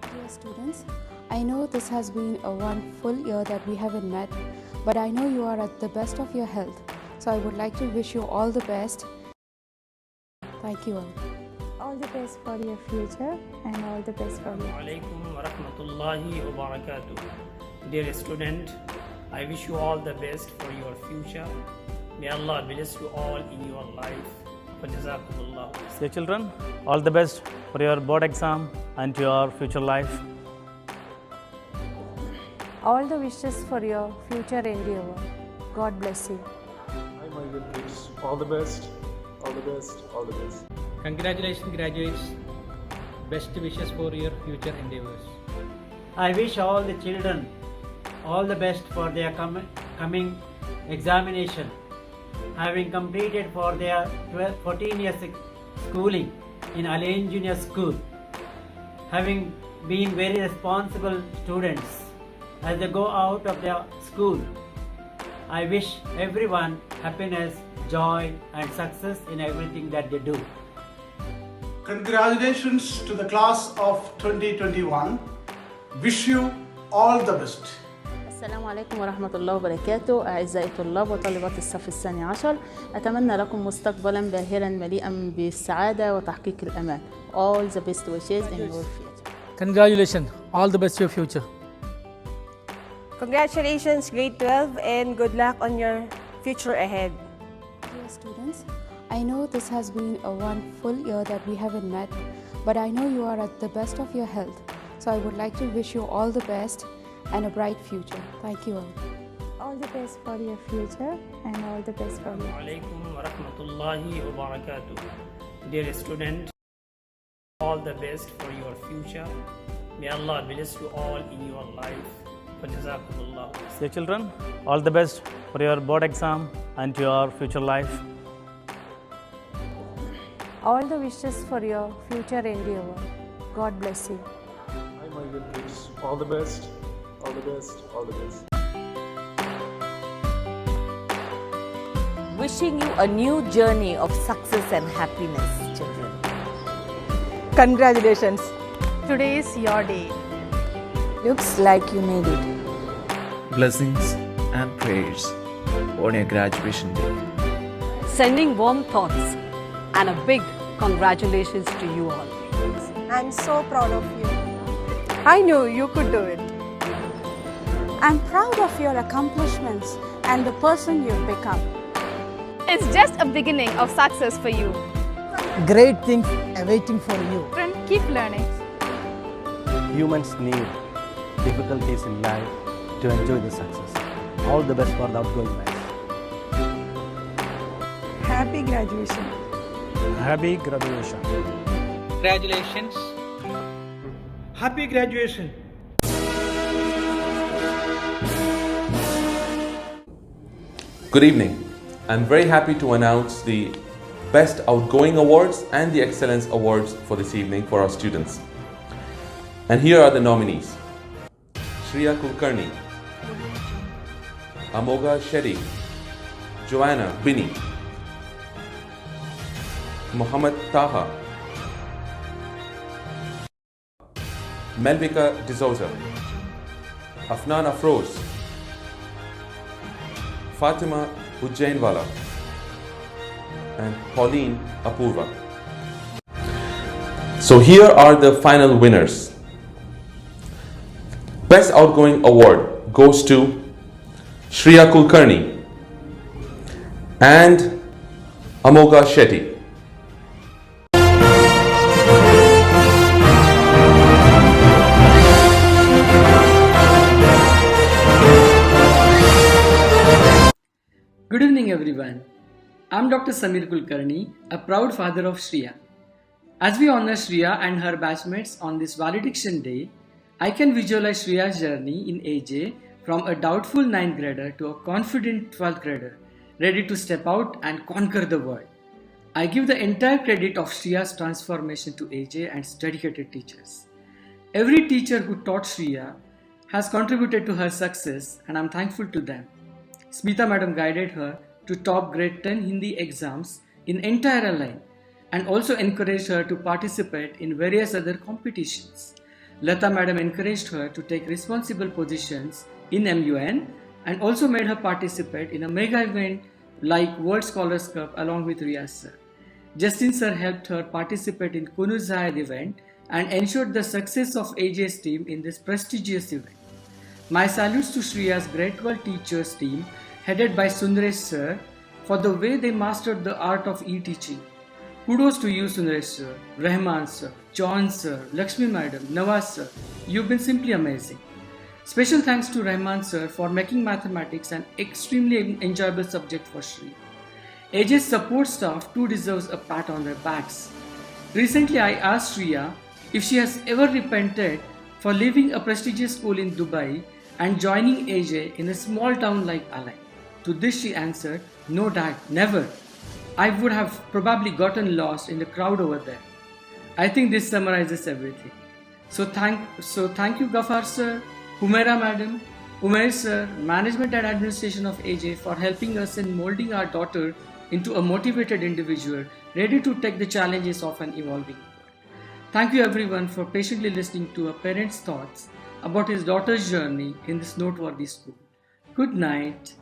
Dear students, I know this has been a one full year that we haven't met, but I know you are at the best of your health. So I would like to wish you all the best. Thank you all. All the best for your future and all the best for you. Alaikum wa rahmatullahi wa barakatuh. Dear student, I wish you all the best for your future. May Allah bless you all in your life. Jazakumullah. Dear children, all the best for your board exam and your future life. All the wishes for your future endeavor. God bless you. Hi my good kids. All the best. All the best. All the best. Congratulations graduates. Best wishes for your future endeavors. I wish all the children all the best for their coming examination. Having completed for their 14 years schooling in Al-Ain Junior School, having been very responsible students as they go out of their school, I wish everyone happiness, joy and success in everything that they do. Congratulations to the class of 2021. Wish you all the best. السلام عليكم ورحمة الله وبركاته. أعزائي الطلاب وطالبات الصف الثاني عشر، أتمنى لكم مستقبلا باهرا مليئا بالسعادة وتحقيق الأمان. All the best wishes in your future. Congratulations, all the best to your future. Congratulations, grade 12, and good luck on your future ahead. Dear students, I know this has been a one full year that we haven't met, but I know you are at the best of your health. So I would like to wish you all the best and a bright future. Thank you all. All the best for your future and all the best for you. Alaikum wa rahmatullahi wa barakatuh. Dear student, all the best for your future. May Allah bless you all in your life. Jazakumullah. Dear children, all the best for your board exam and your future life. All the wishes for your future endeavor. God bless you. Hi my good kids. All the best. All the best. All the best. Wishing you a new journey of success and happiness, children. Congratulations. Today is your day. Looks like you made it. Blessings and prayers on your graduation day. Sending warm thoughts and a big congratulations to you all. I'm so proud of you. I knew you could do it. I'm proud of your accomplishments and the person you've become. It's just a beginning of success for you. Great things awaiting for you. Keep learning. Humans need difficulties in life to enjoy the success. All the best for the outgoing life. Happy graduation. Happy graduation. Congratulations. Happy graduation. Good evening. I'm very happy to announce the Best Outgoing Awards and the Excellence Awards for this evening for our students. And here are the nominees. Shreya Kulkarni, Amoga Shetty, Joanna Binny, Mohammed Taha, Melvika D'Souza, Afnan Afroz, Fatima Ujjainwala, and Pauline Apurva. So here are the final winners. Best Outgoing Award goes to Shreya Kulkarni and Amoga Shetty. Good evening everyone. I'm Dr. Samir Kulkarni, a proud father of Shreya. As we honor Shreya and her batchmates on this valediction day, I can visualize Shreya's journey in AJ from a doubtful 9th grader to a confident 12th grader, ready to step out and conquer the world. I give the entire credit of Shreya's transformation to AJ and its dedicated teachers. Every teacher who taught Shreya has contributed to her success and I'm thankful to them. Smita madam guided her to top grade 10 Hindi exams in entire line and also encouraged her to participate in various other competitions. Lata madam encouraged her to take responsible positions in MUN and also made her participate in a mega event like World Scholars Cup along with Riyaz sir. Justin sir helped her participate in Kunur Zayed event and ensured the success of AJ's team in this prestigious event. My salutes to Shreya's grade 12 teachers team headed by Sundaresh sir for the way they mastered the art of e-teaching. Kudos to you Sundaresh sir, Rahman sir, John sir, Lakshmi madam, Nawaz sir. You've been simply amazing. Special thanks to Rahman sir for making mathematics an extremely enjoyable subject for Shreya. AJ's support staff too deserves a pat on their backs. Recently I asked Shreya if she has ever repented for leaving a prestigious school in Dubai and joining AJ in a small town like Alai. To this she answered, "No dad, never. I would have probably gotten lost in the crowd over there." I think this summarizes everything. So thank you Ghaffar sir, Humaira madam, Umair sir, management and administration of AJ for helping us in molding our daughter into a motivated individual ready to take the challenges of an evolving world. Thank you everyone for patiently listening to a parent's thoughts about his daughter's journey in this noteworthy school. Good night.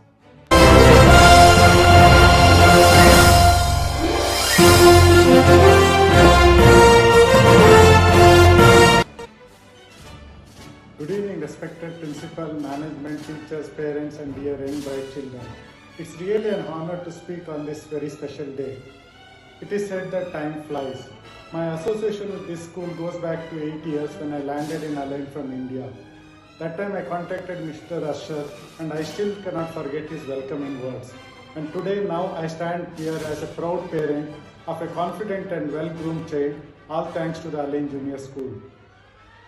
Good evening, respected principal, management, teachers, parents, and dear young bright children. It's really an honor to speak on this very special day. It is said that time flies. My association with this school goes back to 8 years when I landed in Allied from India. That time I contacted Mr. Usher and I still cannot forget his welcoming words. And today now I stand here as a proud parent of a confident and well-groomed child, all thanks to the Allied Junior School.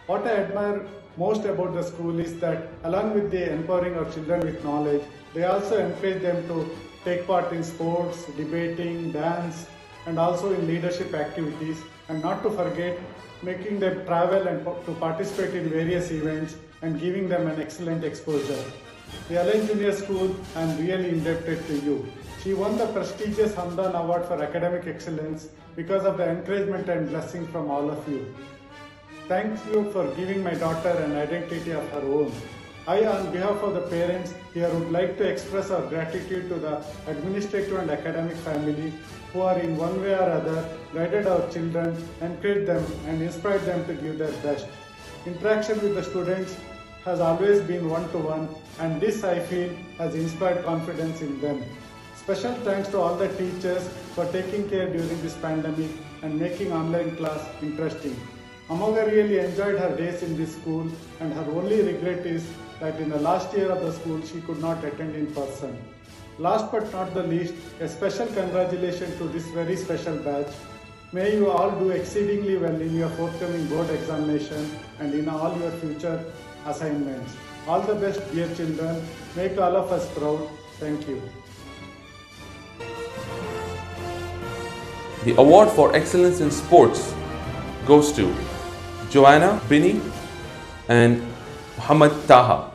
What I admire most about the school is that along with the empowering our children with knowledge, they also encourage them to take part in sports, debating, dance, and also in leadership activities, and not to forget making them travel and to participate in various events and giving them an excellent exposure. The Allied Junior School, I am really indebted to you. She won the prestigious Hamdan Award for Academic Excellence because of the encouragement and blessing from all of you. Thank you for giving my daughter an identity of her own. I, on behalf of the parents here, would like to express our gratitude to the administrative and academic family who are in one way or other guided our children, encouraged them and inspired them to give their best. Interaction with the students has always been one-to-one, and this I feel has inspired confidence in them. Special thanks to all the teachers for taking care during this pandemic and making online class interesting. Amoga really enjoyed her days in this school, and her only regret is that in the last year of the school she could not attend in person. Last but not the least, a special congratulations to this very special batch. May you all do exceedingly well in your forthcoming board examination and in all your future assignments. All the best, dear children. Make all of us proud. Thank you. The award for excellence in sports goes to Joanna Bini and Muhammad Taha.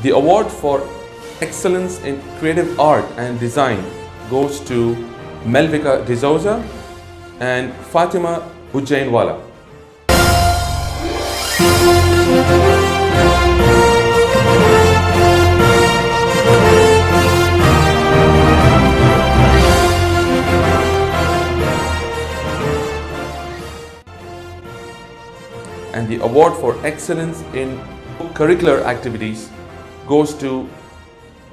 The award for excellence in creative art and design goes to Melvika D'Souza and Fatima Ujjainwala. And the award for excellence in curricular activities goes to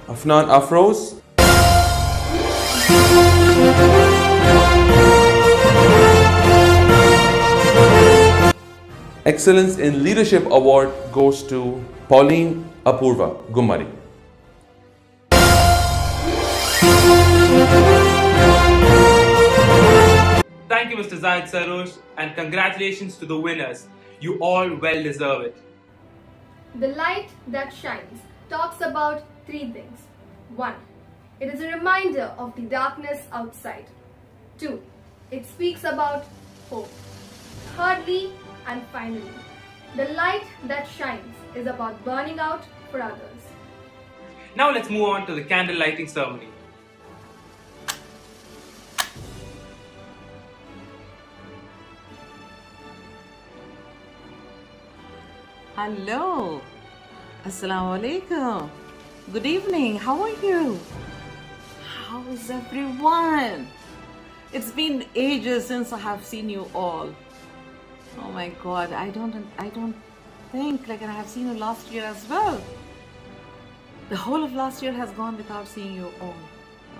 Afnan Afroz Excellence in Leadership Award goes to Pauline Apurva Gumari. Thank you, Mr. Zaid Sarosh, and congratulations to the winners. You all well deserve it. The light that shines talks about three things. 1. It is a reminder of the darkness outside. 2. It speaks about hope. Thirdly and finally, the light that shines is about burning out for others. Now let's move on to the candle lighting ceremony. Hello. Assalamu alaikum. Good evening. How are you? How is everyone? It's been ages since I have seen you all. Oh my God, I don't think like I have seen you last year as well. The whole of last year has gone without seeing you all.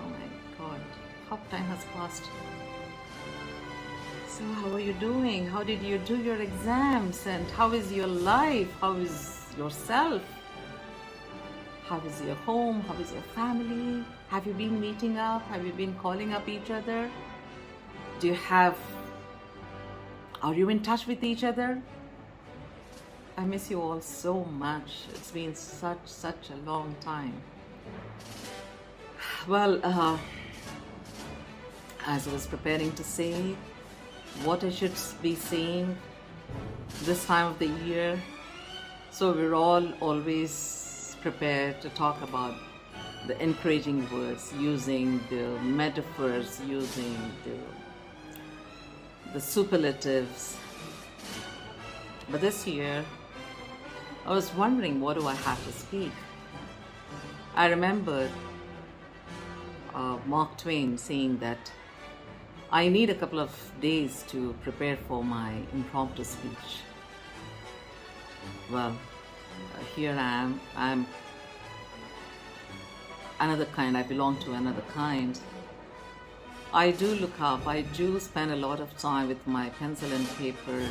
Oh my God, how time has passed. So how are you doing? How did you do your exams? And how is your life? How is yourself? How is your home? How is your family? Have you been meeting up? Have you been calling up each other? Are you in touch with each other? I miss you all so much. It's been such a long time. Well, as I was preparing to say what I should be saying this time of the year, so we're all always prepared to talk about the encouraging words, using the metaphors, using the superlatives. But this year, I was wondering, what do I have to speak? I remembered Mark Twain saying that I need a couple of days to prepare for my impromptu speech. Well, here I am. I'm another kind. I belong to another kind. I do look up. I do spend a lot of time with my pencil and paper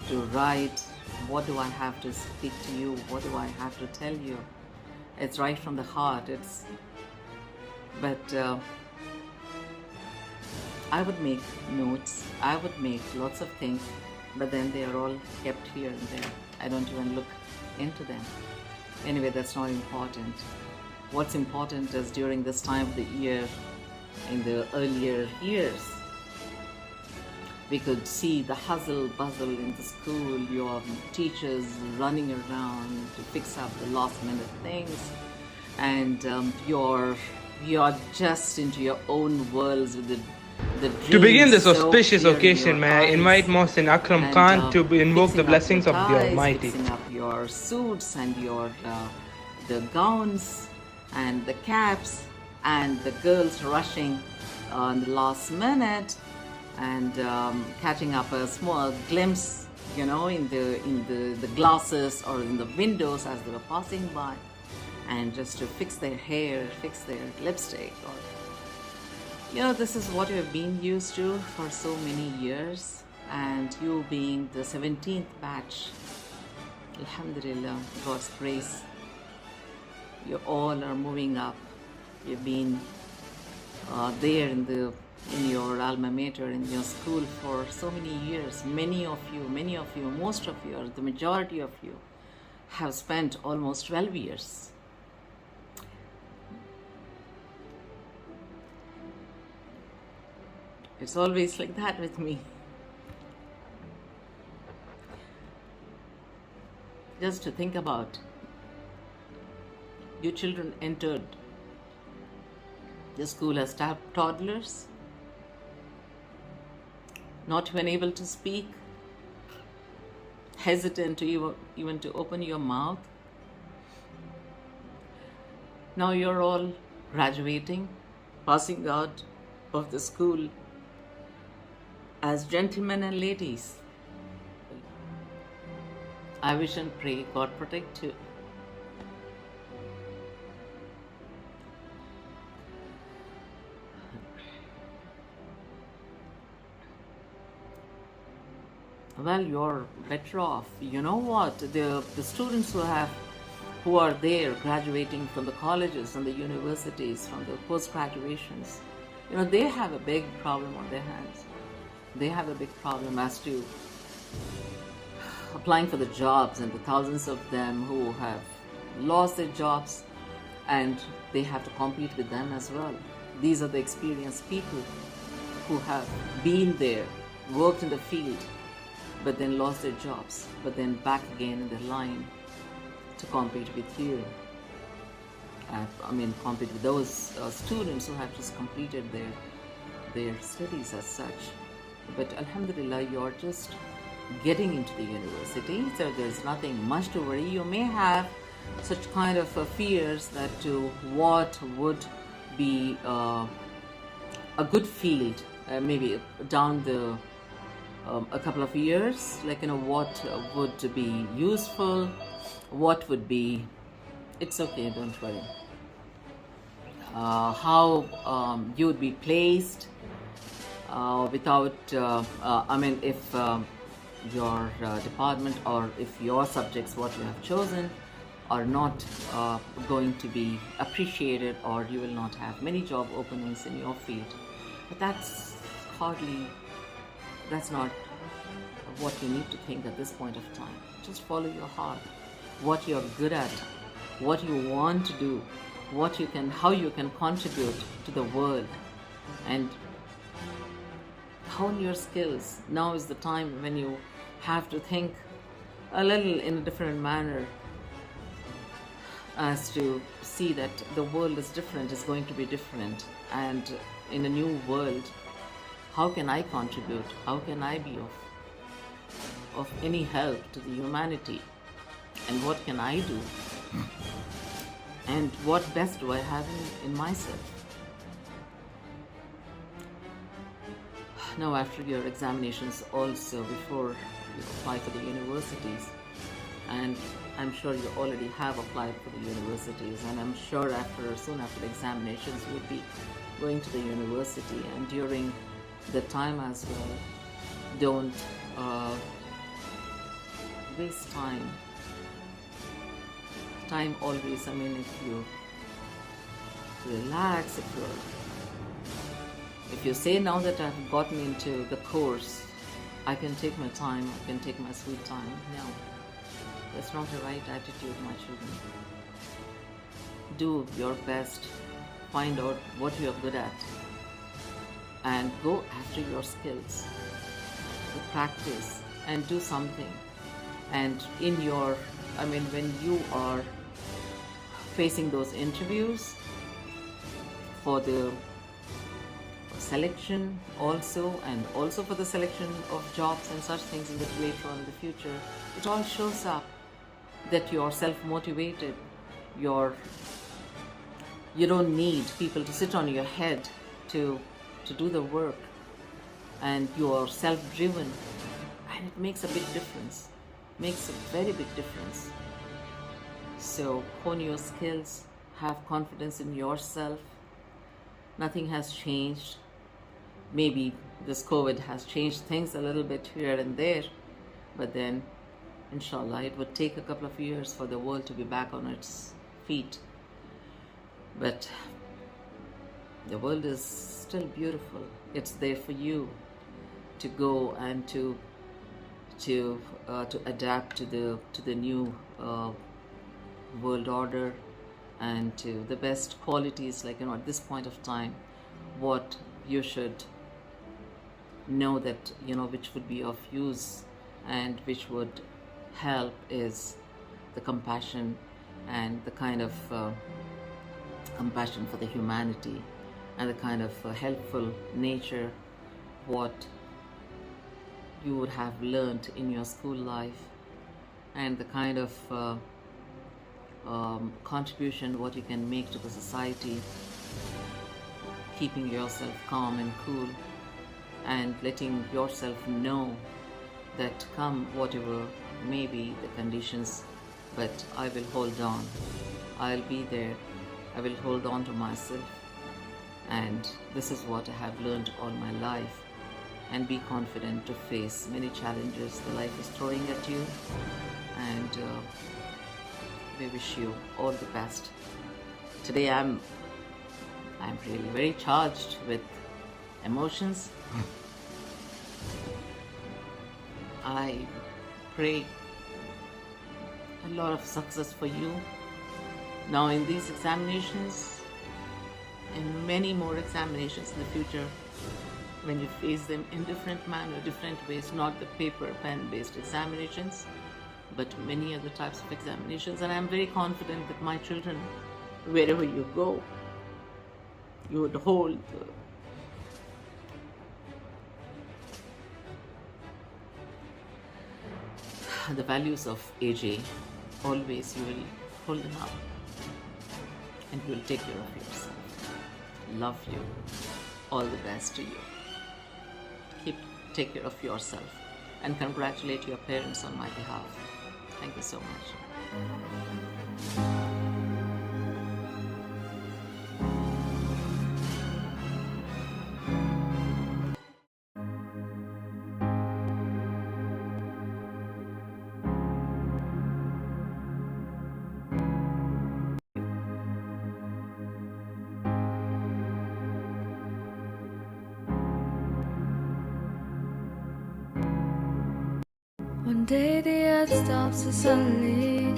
to write. What do I have to speak to you? What do I have to tell you? It's right from the heart. But I would make notes. I would make lots of things, but then they are all kept here and there. I don't even look into them. Anyway, that's not important. What's important is during this time of the year, in the earlier years, we could see the hustle bustle in the school, your teachers running around to fix up the last minute things, and you're just into your own worlds with the To begin this dreams so auspicious clear in occasion, your may I eyes. invite Mohsin Akram And, Khan to invoke the fixing up blessings your of the ties, Almighty. fixing up your suits and your the gowns and the caps, and the girls rushing on the last minute and catching up a small glimpse, in the glasses or in the windows as they were passing by, and just to fix their hair, fix their lipstick, or You know, this is what you have been used to for so many years, and you being the 17th batch, Alhamdulillah, God's grace, you all are moving up. You've been there in your alma mater, in your school for so many years. Many of you, most of you, or the majority of you, have spent almost 12 years. It's always like that with me. Just to think about, you children entered the school as toddlers, not even able to speak, hesitant to even to open your mouth. Now you're all graduating, passing out of the school as gentlemen and ladies. I wish and pray God protect you. Well, you're better off. You know what? The students who are there graduating from the colleges and the universities, from the post-graduations, you know, they have a big problem on their hands. They have a big problem as to applying for the jobs, and the thousands of them who have lost their jobs, and they have to compete with them as well. These are the experienced people who have been there, worked in the field, but then lost their jobs, but then back again in the line to compete with you. Compete with those students who have just completed their studies as such. But Alhamdulillah, you're just getting into the university, so there's nothing much to worry. You may have such kind of fears that what would be a good field, maybe down a couple of years, like, you know, what would be useful, what would be, it's okay, don't worry. How you would be placed without, if your department or if your subjects, what you have chosen, are not going to be appreciated, or you will not have many job openings in your field. But that's not what you need to think at this point of time. Just follow your heart, what you're good at, what you want to do, how you can contribute to the world, and hone your skills. Now is the time when you have to think a little in a different manner, as to see that the world is different, is going to be different, and in a new world, how can I contribute? How can I be of any help to the humanity? And what can I do? And what best do I have in myself? Now, after your examinations also, before you apply for the universities, and I'm sure you already have applied for the universities, and I'm sure soon after the examinations you will be going to the university, and during the time as well, don't waste time. Time always, if you relax, if you say now that I've gotten into the course, I can take my time, I can take my sweet time. No, that's not the right attitude, my children. Do your best, find out what you're good at, and go after your skills. Practice and do something. And when you are facing those interviews for the selection also, and also for the selection of jobs and such things later on in the future, it all shows up that you're self-motivated. You don't need people to sit on your head to do the work, and you are self-driven, and it makes a big difference, makes a very big difference. So hone your skills, have confidence in yourself, Nothing has changed. Maybe this COVID has changed things a little bit here and there, but then inshallah it would take a couple of years for the world to be back on its feet. But the world is still beautiful. It's there for you to go and to adapt to the new world order and to the best qualities. Like, at this point of time, what you should know that which would be of use and which would help is the compassion and the kind of compassion for the humanity and the kind of helpful nature what you would have learned in your school life, and the kind of contribution what you can make to the society, keeping yourself calm and cool and letting yourself know that come whatever may be the conditions, but I will hold on. I'll be there. I will hold on to myself, and this is what I have learned all my life. And be confident to face many challenges the life is throwing at you, and we wish you all the best. Today I'm really very charged with emotions. I pray a lot of success for you now in these examinations and many more examinations in the future, when you face them in different manner, different ways, not the paper pen based examinations, but many other types of examinations. And I'm very confident that my children, wherever you go, you would hold the values of AJ. Always you will hold them up, and you will take care of yourself. Love you. All the best to you. Take care of yourself, and congratulate your parents on my behalf. Thank you so much. One day the earth stops so suddenly,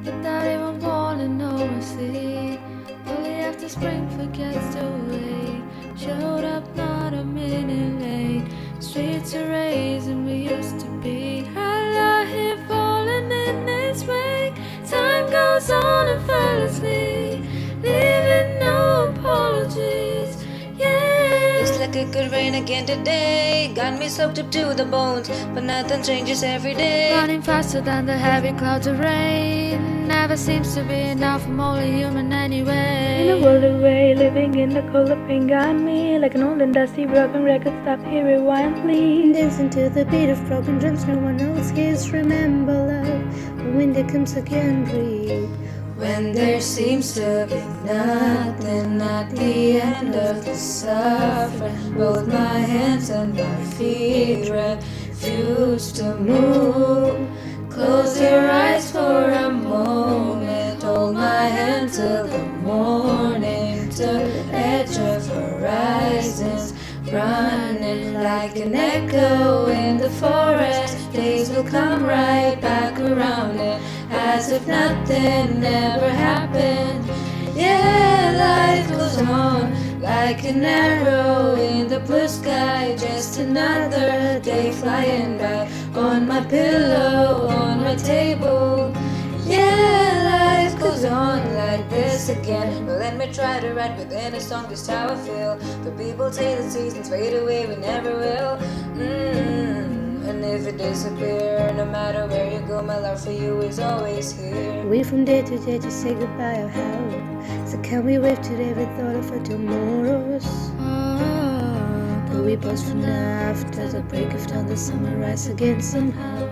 without even warning or a seed. Only after spring forgets to wait, showed up not a minute late. Streets are raising we used to be. Allah here falling in this way. Time goes on effortlessly, leaving no apologies. It's like it could rain again today. Got me soaked up to the bones, but nothing changes every day. Running faster than the heavy clouds of rain. Never seems to be enough, I'm only human anyway. In a world away, living in the cold, the pain got me. Like an old and dusty broken record, stop here, rewind please. Dancing to the beat of broken drums, no one else hears. Remember love, when there comes again, breathe. When there seems to be nothing at the end of the suffering, both my hands and my feet refuse to move. Close your eyes for a moment, hold my hand till the morning, to the edge of horizons, running like an echo in the forest. Days will come right back around it, as if nothing ever happened. Yeah, life goes on like an arrow in the blue sky. Just another day flying by, on my pillow, on my table. Yeah, life goes on like this again. But let me try to write within a song just how I feel. The people say the seasons fade away, we never will. And if it disappear, no matter where you go, my love for you is always here. We from day to day just say goodbye or how. So can we wave today with thought of our tomorrows? But we pause for now after the break of dawn, the summer rise again somehow.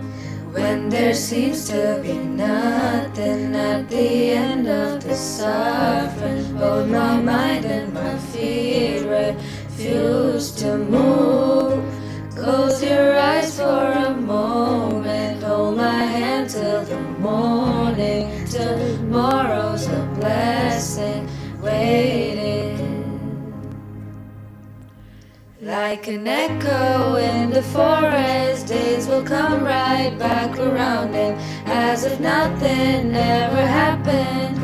When there seems to be nothing at the end of the suffering, hold my mind and my feet refuse to move. Close your eyes for a moment, hold my hand till the morning. Tomorrow's a blessing waiting. Like an echo in the forest, days will come right back around, and as if nothing ever happened.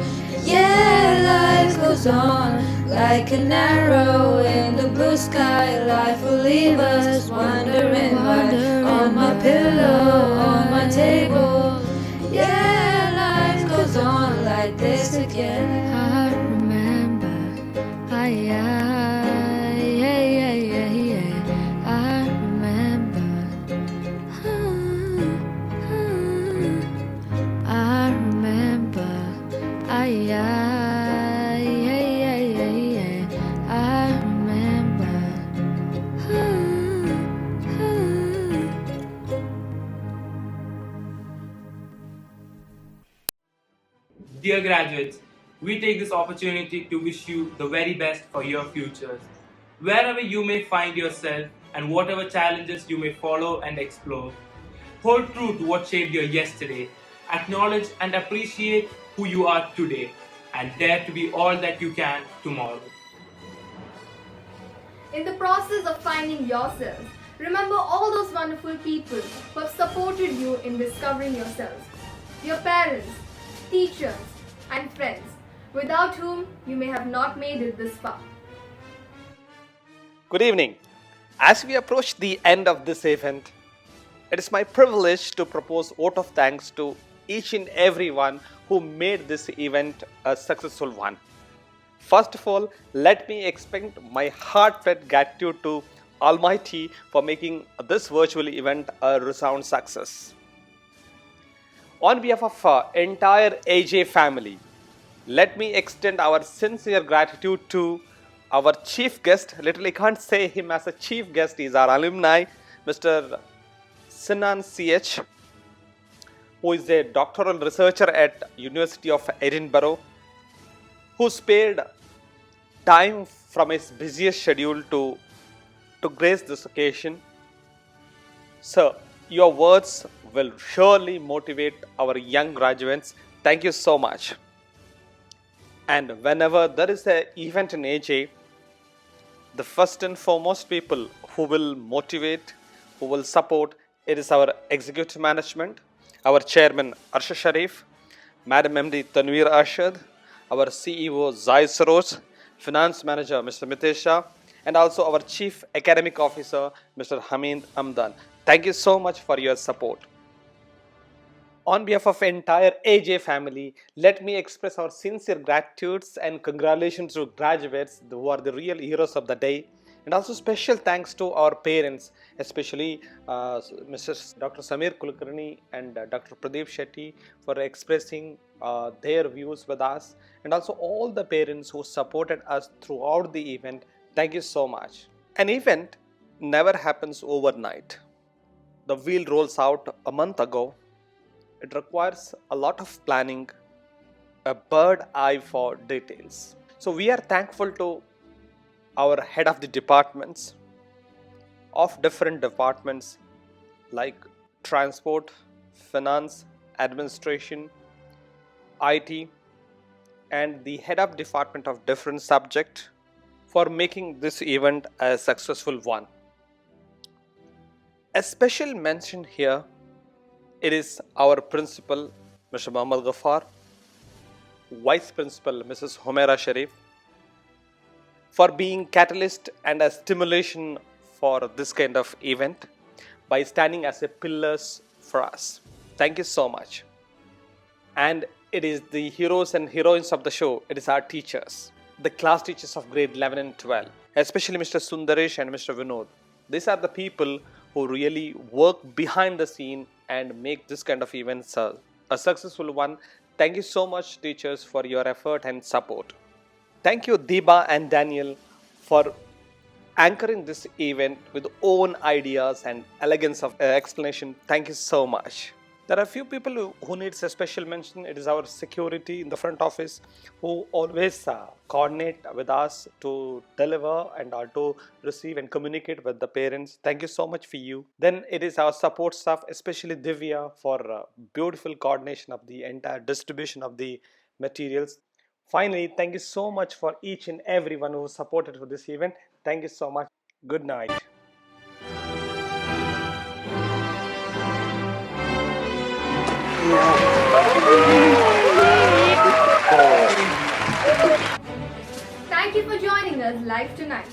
Yeah, life goes on like an arrow in the blue sky. Life will leave us wondering why. On my pillow, on my table. Yeah, life goes on like this again. I remember, I remember. I remember. I remember. Dear graduates, we take this opportunity to wish you the very best for your futures. Wherever you may find yourself and whatever challenges you may follow and explore, hold true to what shaped your yesterday, acknowledge and appreciate who you are today, and dare to be all that you can tomorrow. In the process of finding yourself, remember all those wonderful people who have supported you in discovering yourself. Your parents, teachers, and friends, without whom you may have not made it this far. Good evening. As we approach the end of this event, it is my privilege to propose a vote of thanks to each and everyone who made this event a successful one. First of all, let me extend my heartfelt gratitude to Almighty for making this virtual event a resound success. On behalf of our entire AJ family, let me extend our sincere gratitude to our chief guest. Literally can't say him as a chief guest. He's our alumni, Mr. Sinan CH, who is a doctoral researcher at University of Edinburgh, who spared time from his busiest schedule to grace this occasion. Sir, your words will surely motivate our young graduates. Thank you so much. And whenever there is an event in AJ, the first and foremost people who will motivate, who will support, it is our executive management, our chairman Arsha Sharif, Madam MD Tanveer Arshad, our CEO Zaid Sarosh, finance manager Mr. Mitesha, and also our chief academic officer Mr. Hamid Amdan. Thank you so much for your support. On behalf of entire AJ family, let me express our sincere gratitudes and congratulations to graduates who are the real heroes of the day. And also special thanks to our parents, especially Mr. Dr. Samir Kulkarni and Dr. Pradeep Shetty for expressing their views with us. And also all the parents who supported us throughout the event. Thank you so much. An event never happens overnight. The wheel rolls out a month ago. It requires a lot of planning, a bird eye for details. So we are thankful to our head of the departments of different departments like transport, finance, administration, IT, and the head of department of different subject for making this event a successful one. A special mention here, it is our principal, Mr. Muhammad Ghaffar, Vice Principal, Mrs. Humaira Sharif, for being catalyst and a stimulation for this kind of event by standing as a pillars for us. Thank you so much. And it is the heroes and heroines of the show. It is our teachers, the class teachers of grade 11 and 12, especially Mr. Sundaresh and Mr. Vinod. These are the people who really work behind the scene and make this kind of events a successful one. Thank you so much, teachers, for your effort and support. Thank you, Diba and Daniel, for anchoring this event with own ideas and elegance of explanation. Thank you so much. There are a few people who needs a special mention. It is our security in the front office who always coordinate with us to deliver and to receive and communicate with the parents. Thank you so much for you. Then it is our support staff, especially Divya, for beautiful coordination of the entire distribution of the materials. Finally, thank you so much for each and everyone who supported for this event. Thank you so much. Good night. Thank you for joining us live tonight.